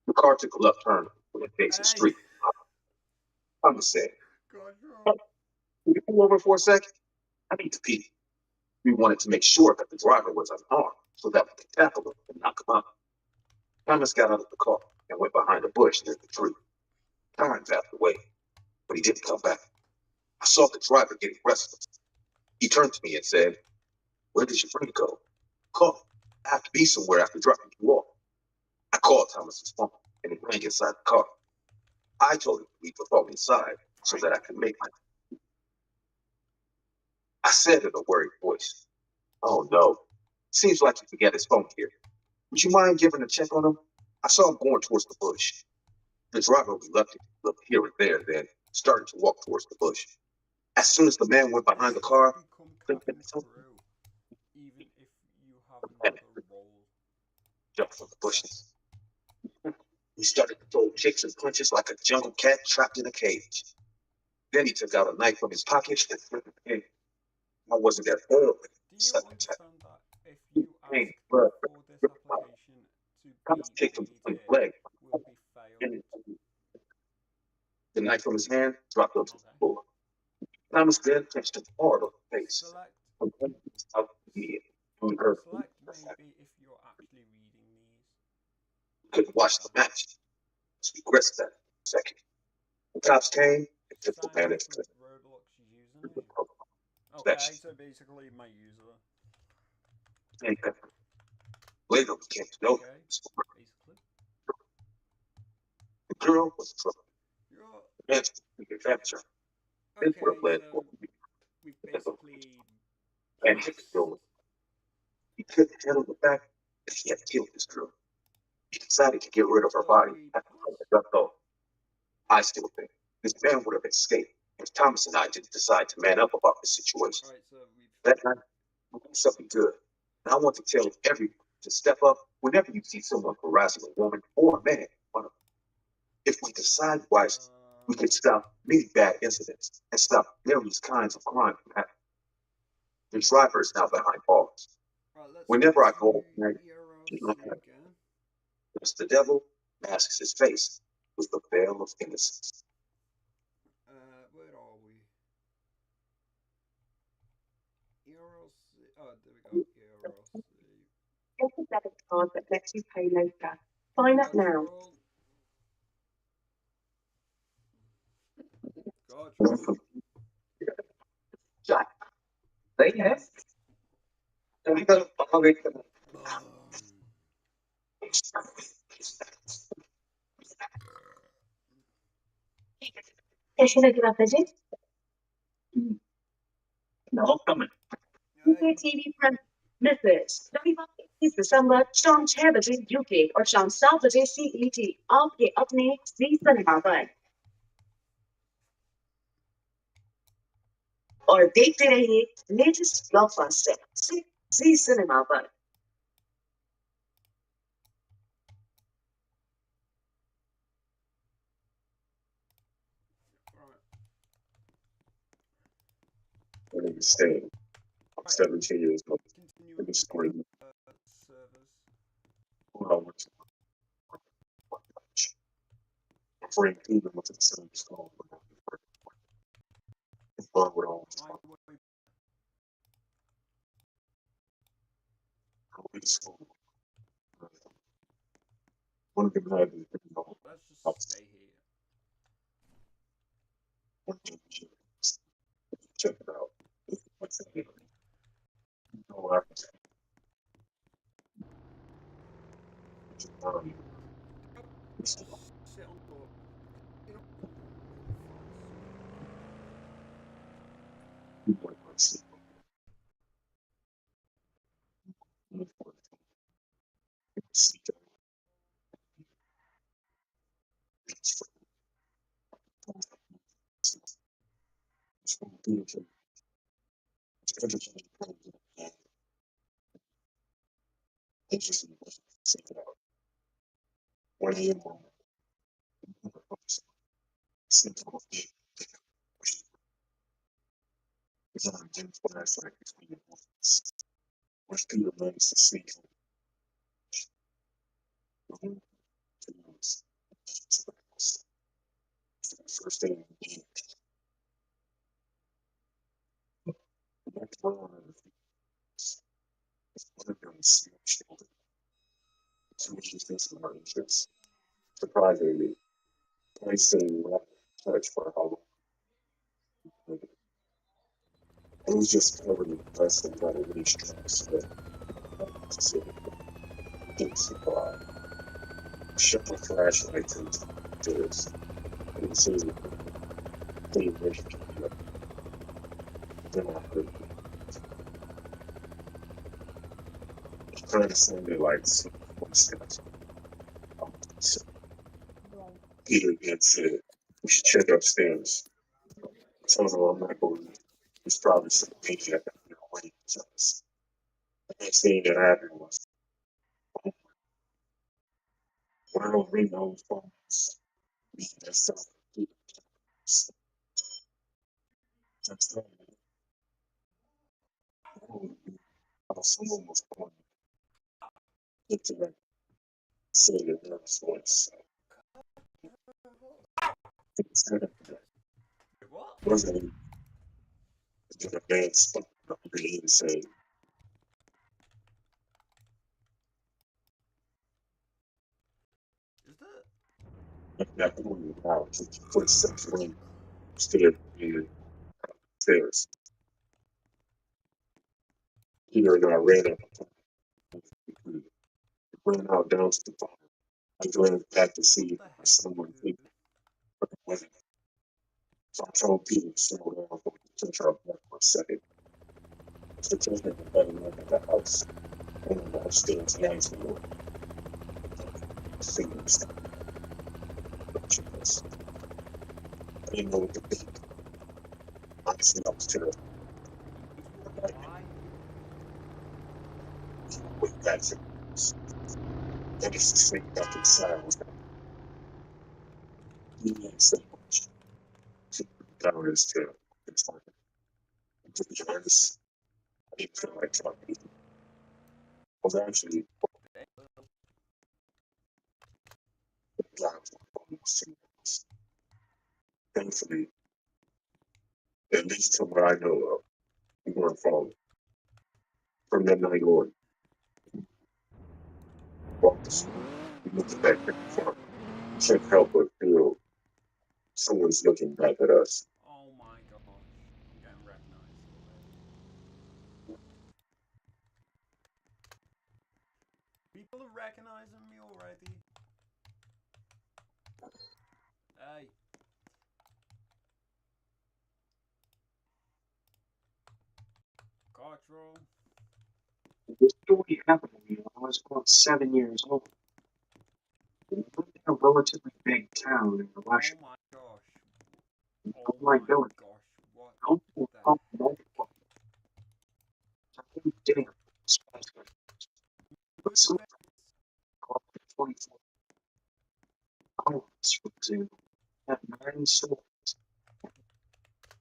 The car took a left turn when it faced the Hey! street. Thomas said, God, "Can you pull over for a second? I need to pee." We wanted to make sure that the driver was unarmed so that we could tackle him and knock him out. Thomas got out of the car and went behind a bush near the tree. Time passed away, but he didn't come back. I saw the driver getting restless. He turned to me and said, "Where did your friend go? Call. I have to be somewhere after dropping you off." I called Thomas's phone and he rang inside the car. I told him to leave the phone inside so that I could make my. I said in a worried voice, "Oh no, seems like he forgot his phone here. Would you mind giving a check on him? I saw him going towards the bush." The driver reluctantly looked here and there, then started to walk towards the bush. As soon as the man went behind the car, Become cabin crew, even if you have and no role. jumped from the bushes. He started to throw kicks and punches like a jungle cat trapped in a cage. Then he took out a knife from his pocket and flipped it in. I wasn't at all ready Do for you such attack. understand that if you Pain, ask blood, for this application to Thomas be kicked him between deleted, the leg, will be failed? and the knife from his hand dropped onto the Okay. floor. Thomas then punched him hard on the face. Select And then he was out immediately. We heard select maybe if you're actually reading these. we couldn't watch the match. So we pressed that second. The cops came and took the Sign man up into with Roblox username. the Okay, so basically my user. Later, we came to know Okay, him. basically. The girl was a trouble. You're The man was a adventure. This would have okay, led so we've basically and hit the passed. girl. He couldn't handle the fact that he had killed this girl. He decided to get rid of her So body we after passed. the gun though. I still think this man would have escaped if Thomas and I didn't decide to man up about this situation. Alright, so we've That night, we did something good. And I want to tell everyone to step up whenever you see someone harassing a woman or a man in front of them. If we decide wisely, we can stop many bad incidents and stop various kinds of crime from happening. The driver is now behind bars. right, let's Whenever I go go to overnight, ERLC again. the devil masks his face with the veil of innocence. Where are we? ERLC. Oh, there we go. ERLC. Get a debit card that lets you pay later. Sign up now. Control. Control. Jack. Say yes. Boom. कैसे लगी बात जी? No, coming. UK TV पर Methods रविवार 21 दिसंबर शाम 6 बजे UK और शाम 7 बजे CET आपके अपने जी सिनेमा पर और देखते रहिए लेटेस्ट ब्लॉकबस्टर जी सिनेमा पर When he was saying, I'm 17 years old. Continuing In the with screen. servers. When I went to bring even with the same school. But with all I will the school. One of the guys is let's just stay here. check it out. What's in here? No, I Just sit on the you know Interesting. Check it out. 1 a.m. moment. Sleep off the it's on a dim flashlight between your hands. Watch Peter runs to sleep. First day of the game. Next one on the one of them smashed over. Two issues facing our interests. Surprisingly, I say not touch for how long. It was just covered in dust and got a really strong smell. Didn't survive. Shut the flashlight to this. And see they ready to pick up. Then I heard it kind of sounded like some footsteps. So Peter again said, we should check upstairs. I told him I'm not going. There's probably some maniac out there waiting for us. The next thing that happened was one of those ring those phones. Me and stuff. I'm telling you, someone was going into that saying a nervous voice. It's kind of What? wasn't even a bad spot, but really insane. Is that? Like that point out, just footsteps ring, stared in stairs. Peter and I ran up. We ran out down to the bar. I glanced back to see if someone think but it wasn't. So I told Peter to slow down for to touch our breath for a second. To take a better look at the house. And the upstairs next door. Fingers. I didn't know what to think. Honestly, I was terrified. Why? Went back to and it's the same back inside was he didn't say much. That was his tail. It's like, to be honest, I didn't feel like talking. I was actually glad for almost 2 months. Thankfully, at least to what I know of, we weren't followed. From that night on, walked the street, we looked back at the front. We can't help but feel someone's looking back at us. Oh my gosh. I'm getting recognized already. People are recognizing me already. Hey. Cultural. This story happened to me when I was about 7 years old. We lived in a relatively big town in Oh Russia. my gosh. In Oh my my village, gosh. What houses were the up heck? multiple times a day. But some called it 24 hours, for example, had 9 stories.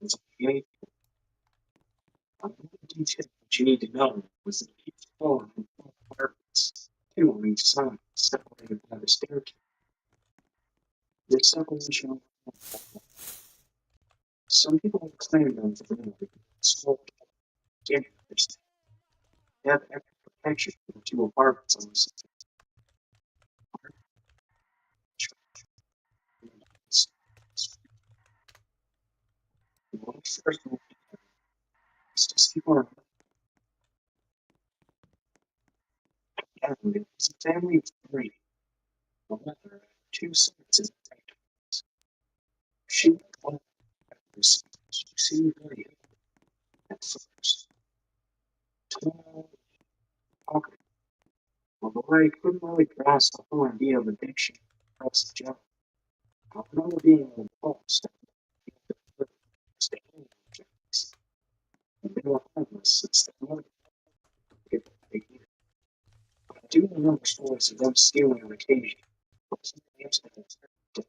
It's a eight. Another detail that you need to know was that each floor had 4 apartments, 2 on each side, separated by the staircase. This separation, some people claim them for small dangerous. They have extra protection for 2 apartments on the side. When I first moved here, it's people are gathering. It was a family of 3. The mother had 2 sons in the territories. She was one of the sons. She seemed very ill at first. Tall, talkative. Although I couldn't really grasp the whole idea of addiction across the job. I remember being an impulse that stay home objects. And they were homeless since the morning. do remember stories of them stealing on occasion. But some of the incidents that they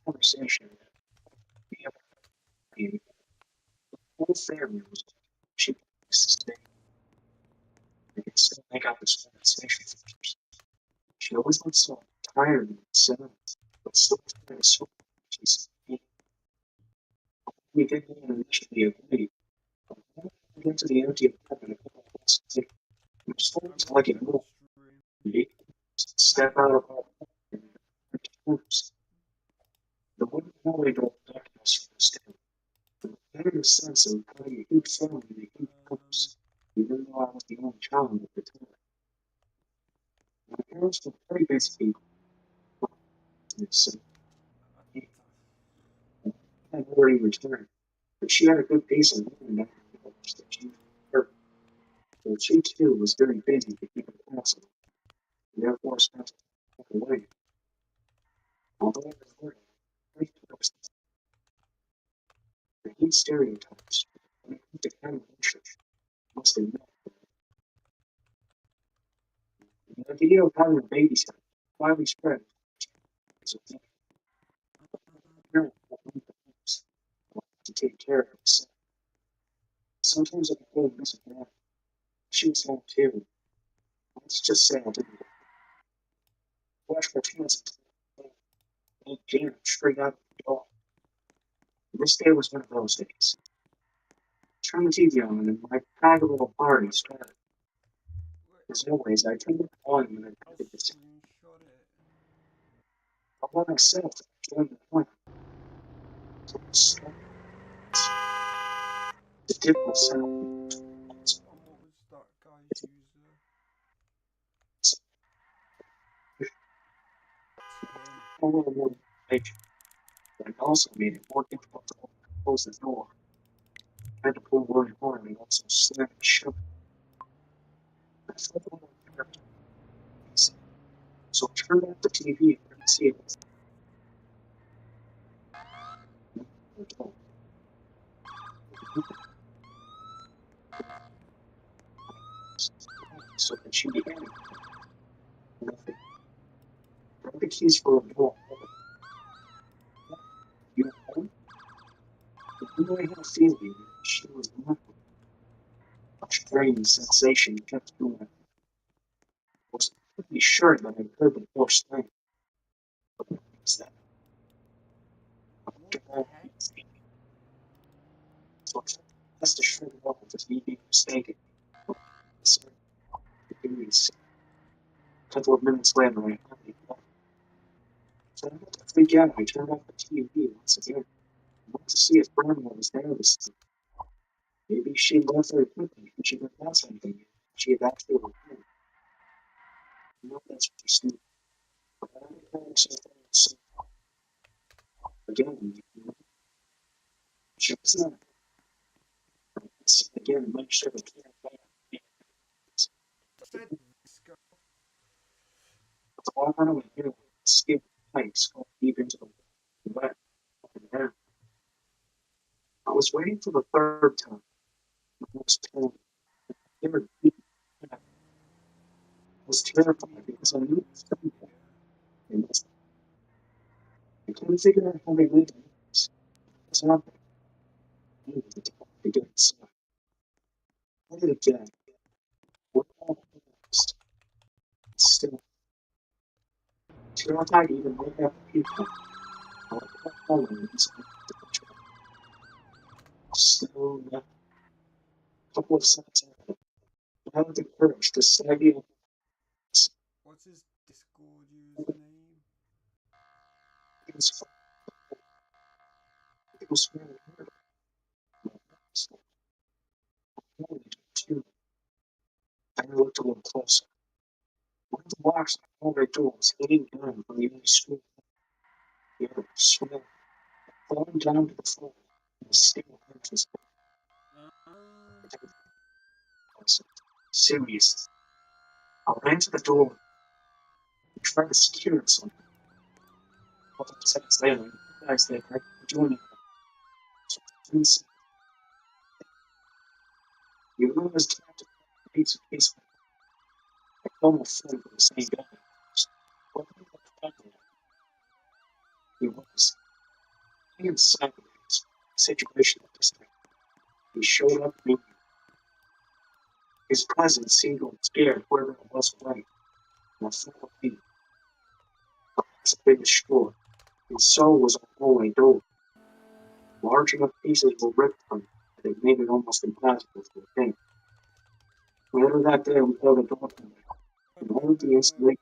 conversation that we have the whole family was she sustained. They could still make out this conversation features. She always looked so tired and sad, but still trying to sort. She's we didn't even initially agree. But when we went to the empty apartment a couple of months later, we were starting to like it more. We step out of our apartment and homes. The wooden hallway door protected us from the stand. But I had a sense of having a huge family in a huge house, even though I was the only child at the time. My parents were very busy people. So I had already returned, but she had a good piece of woman back in the village that she her. So she too was very busy to keep it possible, and therefore spent time away. Although I was worried, I was the heat stereotypes when it comes to common interest must have met. The idea of having a babysitter widely spread is a thing. Parents will leave the house to take care of herself. Sometimes I go visit her. She was home too. Let's just say I didn't watch my chance and Janet straight out of the door. This day was one of those days. Turn the TV on and my private little party started. As always, I turned it on when I I'll did this. screenshot it. But when I myself joined the plan, the typical sound. And what was that guy's user? Tim. A little more information, but it also made it more difficult to close the door. I had to pull really hard and also slam it shut. I felt a little embarrassed. So I turned off the TV and couldn't see it. So that she began nothing. Grab the keys for a door. You know, even though I had a feeling that she was not a strange sensation kept doing it. I was pretty sure that I heard the door slam. But what was that? What the heck? So I pressed the shrink off as me being mistaken. So, a couple of minutes later, I finally left. So I had to freak out. I turned off the TV once again. I wanted to see if Grandma was there this time. Maybe she left very quickly and she forgot something. She had actually returned. No, that's pretty stupid. But I don't know something else. Again, she was not. Again, make sure the cat back. Said this guy. The water was here with skip pipes going deep into the wet up and down. I was waiting for the third time. I was told they were deep. I was terrified because I knew it was coming. And I couldn't figure out how they made it. It was not I needed to get inside. What did it get? What all this? Still, terrified to even look at the people. I was following inside the control. Still, a couple of seconds after, I had the courage to sag you. What's his Discord username? It was really hard. Too. I looked a little closer. One of the blocks of the hallway door was hanging down from the only screen. The other was swinging, falling down to the floor, and the steel hinge was serious. I ran to the door and tried to secure it something. A couple of seconds later, I realized that I couldn't do anything. So I You realize time to piece of piece. I called my friend from the same building. What the fuck? He was. He had sideways. Situation at this time. He showed up meeting. His presence seemed to scare whoever it was away. And I followed him. It's a big store. And so was a hallway door. Large enough pieces were ripped from it that it made it almost impossible to think. Later that day, we held a door from it. And all of the installation.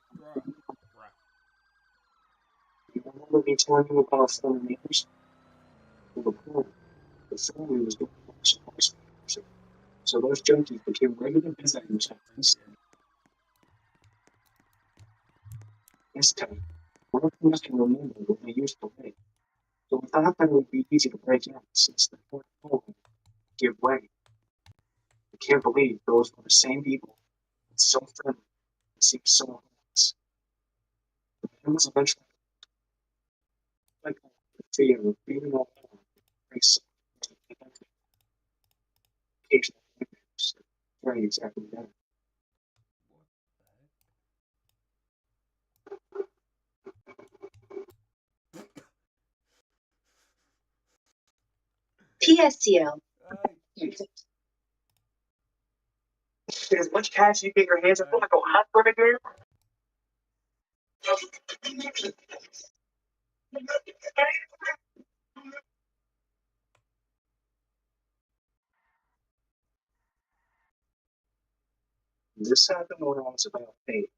You remember me telling you about foreign neighbors? Well, the family was doing supposed to. So those junkies became regular visitors at this time. This time, one of them can remember when they used to live. So we thought that it would be easy to break out since the fourth home would give way. I can't believe those were the same people. It's so friendly. It seems so harmless. It was eventually like the fear of being all alone. Occasionally, right exactly that. PSTL. Get as much cash as you get your hands on. I go hot for it again. This happened when I was about 8.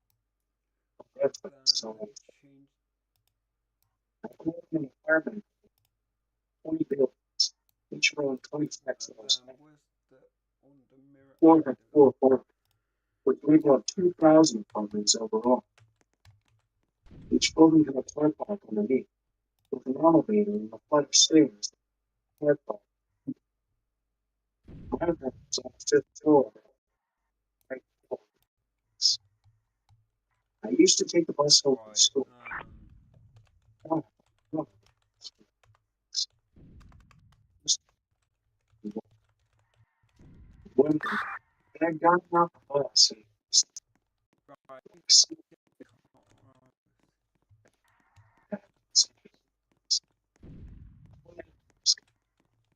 That's what so I lived in an apartment, 20 buildings, each around 25 floors. Four by four apartments, which made about 2,000 apartments overall. Each building had a car park underneath, with an elevator and a flight of stairs. Car park. My apartment was on the 5th floor. Right before this. I used to take the bus home from school. Oh, no. One day, I had gotten off the bus and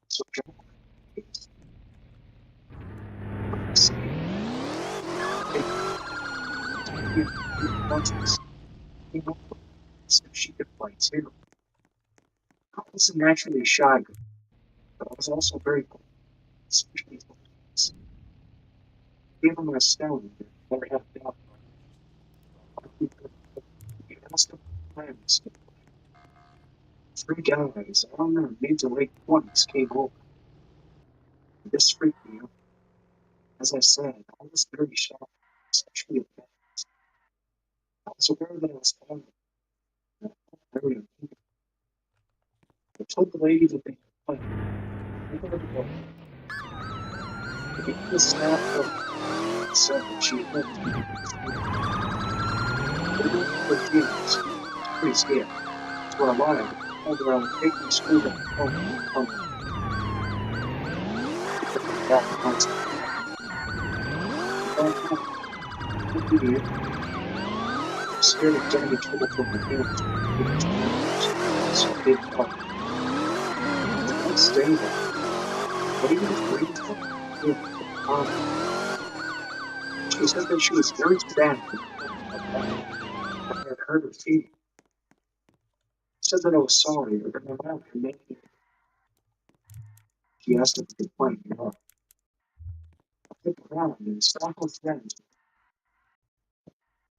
so John so she could play too. I wasn't naturally shy, but I was also very cool, especially for kids. Even my stone never had a doubt. You asked them friends. 3 guys, I don't know, mid to late 20s came over. This freaked me out. As I said, I was very shy, especially at that. I was aware that I was following. I felt very uncomfortable. I told the lady that they had played. I go to the door. I gave her a snap look and said that she had left me. They went for tears. Pretty scared. So I lied. I told her I would take me to school to home. Back to my school. What do you do? I'm scared of getting in trouble for my parents. So I didn't talk. I can't stay there. What are you afraid of? She said that she was very sad. I had hurt her feelings. She said that I was sorry, but that my mom could make me. She asked if I could play me up. I looked around and saw her friends.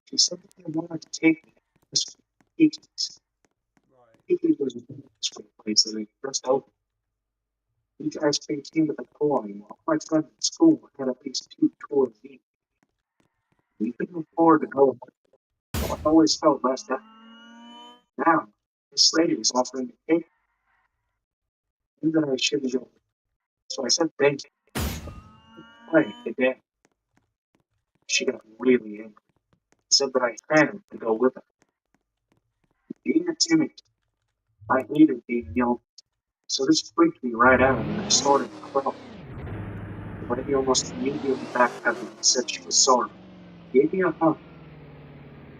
She said that they wanted to take me to this Kiki's. Kiki's was a disco place that they just opened. You guys came with a toy, while my friends at school had at least 2 toys each. We couldn't afford to go, so I always felt left out. Now, this lady was offering to take me, and then I should have joined. So I said thank you. Play again. She got really angry. Said that I had to go with her. Being a timid, I hated being young, so this freaked me right out, and I started crying. The lady almost immediately backed up and said she was sorry. Gave me a hug.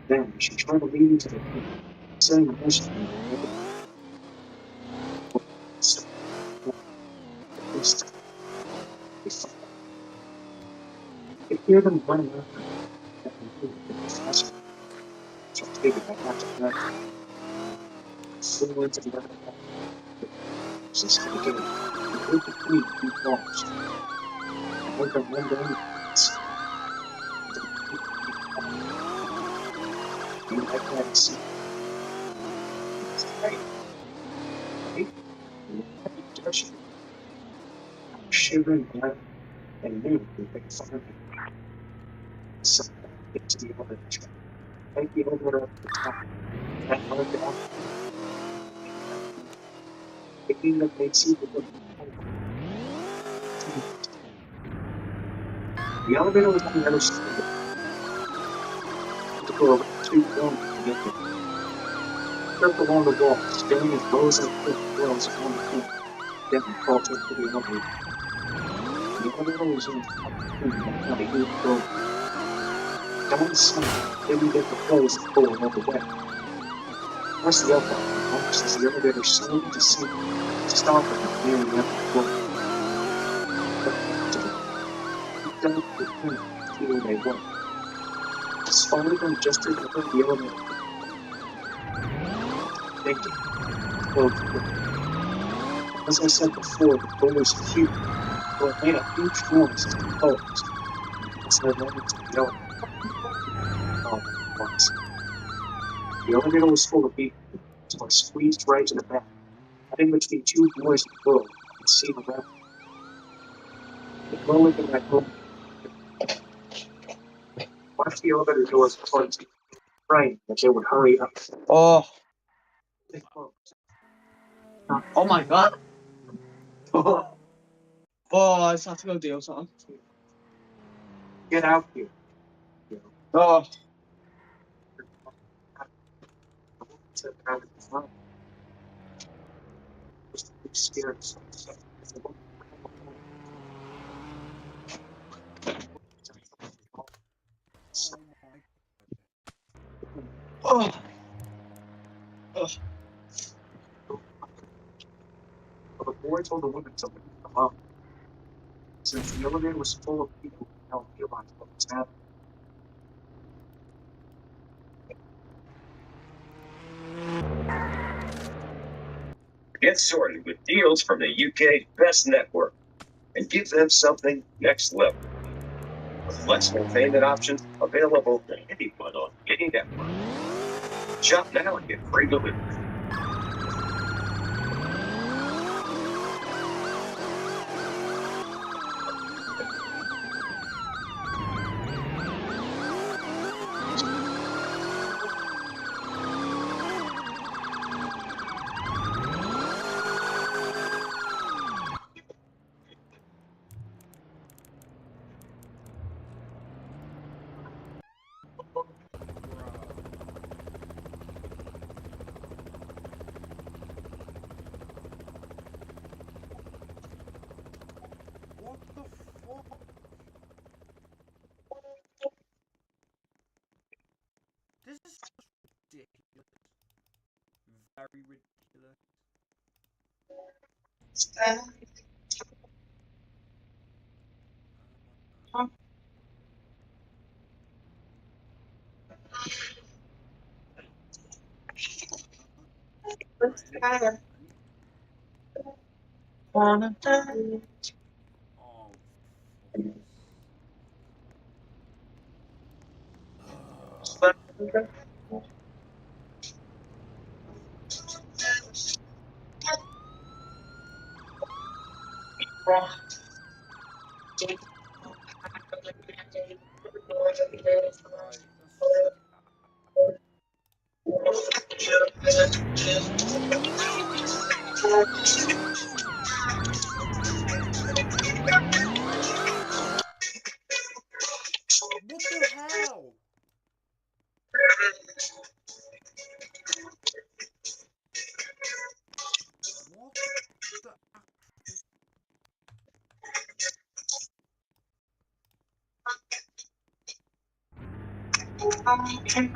Then she tried to lead me to the room, saying emotionally that everything was at least I could hear them running after me, and I knew that they were faster. So I figured I had to grab them. I flew into the other wall. Just to the gate. I heard between two walls. I heard them run down the fence. You like that scene? It's right, right? You have to touch it. I was shivering blood and knew that they could find me. So I get to the elevator shaft. Take the elevator up to the top. That led down, thinking that they'd see the look. The elevator was on the other side of it. I had to go around two rooms to get there. I crept along the wall, staring as low as I could at the girls around the corner. Then I crawled into the elevator. The elevator was in a room that had a huge door. Down the side, didn't get to close the door another way. I pressed the up button and watched as the elevator slowly descended, stopping at nearly every floor. I looked out the window to see where they were. I spotted them just as I heard the elevator thinking, close the door. As I said before, the door was huge, so it made a huge noise as it closed. As I ran into the elevator, oh, it was. The elevator was full of people, so I squeezed right to the back, heading between two boys and a girl I could see around. The girl in that room watched the elevator doors close, praying that they would hurry up. Oh, They closed. oh my god. Oh, I just have to go deal something. Get out here. Oh, Said that I was fine. I was too scared. So if I wouldn't come along, Oh my god. oh, oh. but the boy told the woman to leave them alone. Since the elevator was full of people who don't realize what was happening. Get sorted with deals from the UK's best network and give them something next level. With flexible payment options available to anyone on any network. Shop now and get free delivery. What the fuck? This is just ridiculous. Very ridiculous. Right. Wanna die. Oh, right. What the hell? What the Oh my god.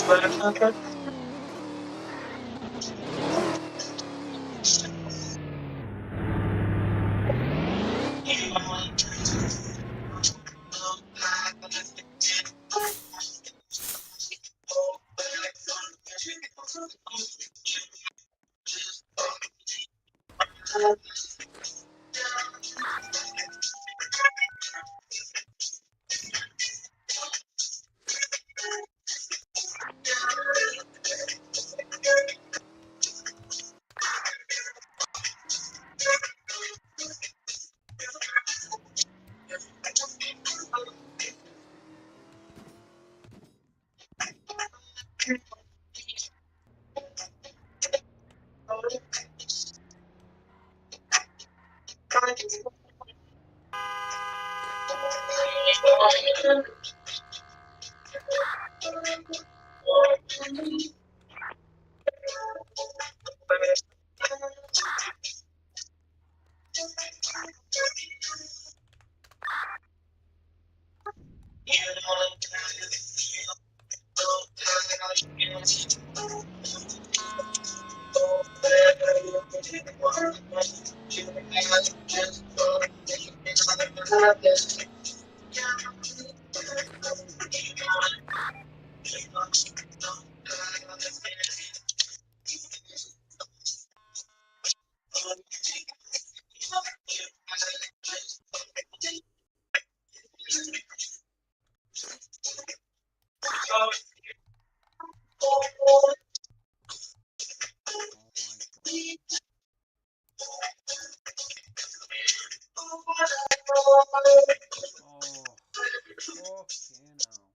Oh my god. This stupid kids. Oh, fucking hell.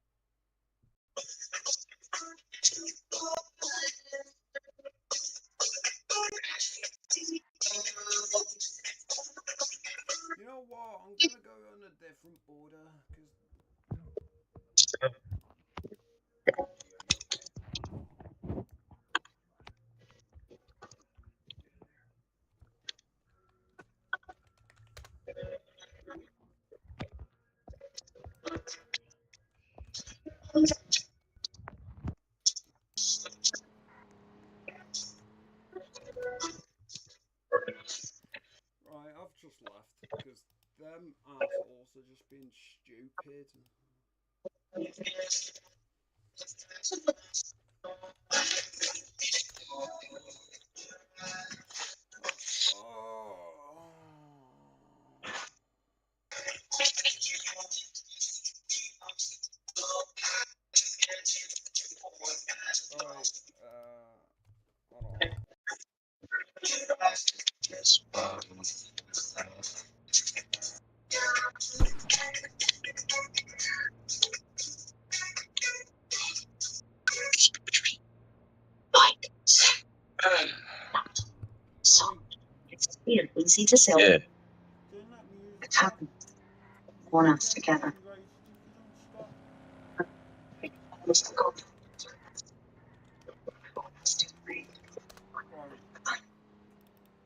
You know what? I'm gonna go on a different border because. Right, I've just left because them assholes are just being stupid. Oh. Right, hold on. So Right, it's real easy to sell. Yeah. turn that music It's off. happened. One us together. Copyrighted if you don't stop.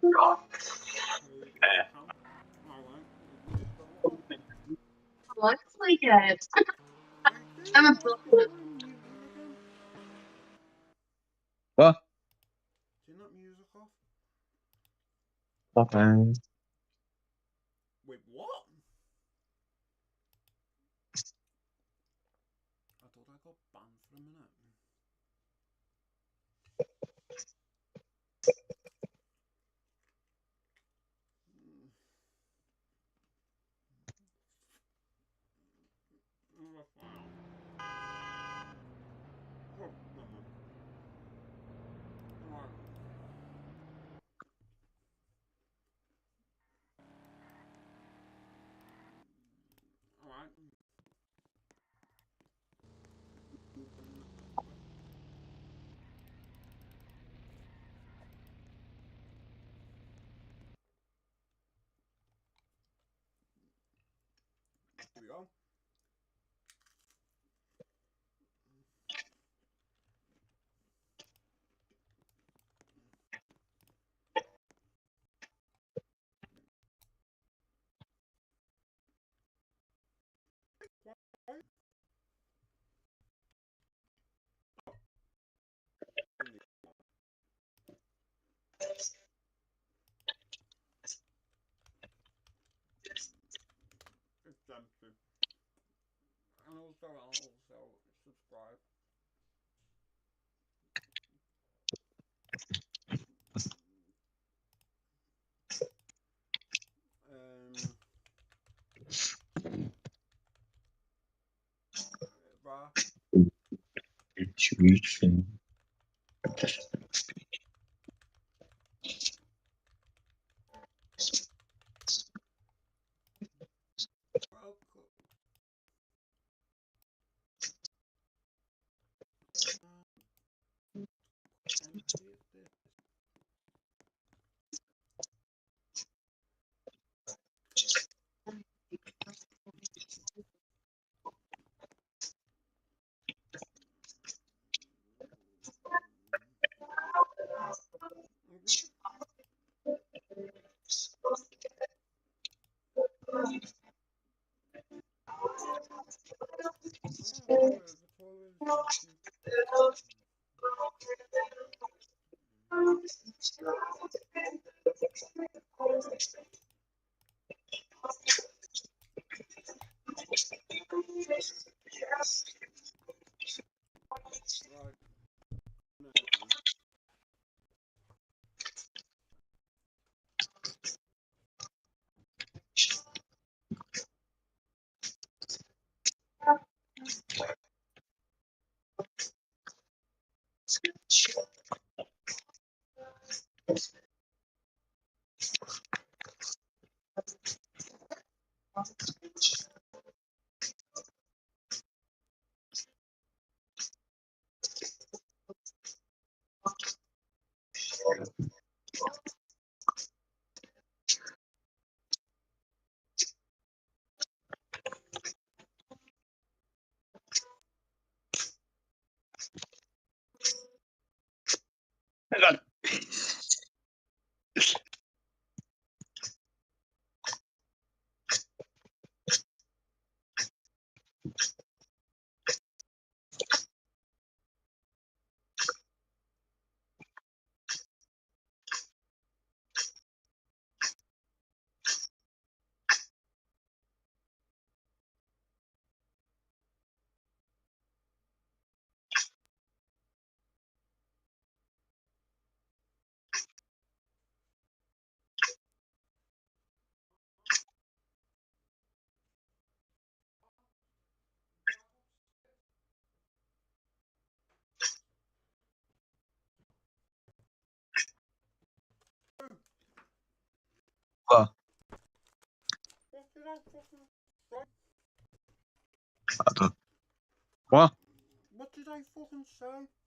Right. Looks like it. I'm a What? Turn that music off. Okay. Wait, what? I thought I got banned for a minute. Alright. Here we go. It's empty. And also subscribe. Bye. Intuition. Well, empty this. The toilet is empty. Right. No. Hang on. What? What did I fucking say? I don't. What? What did I fucking say?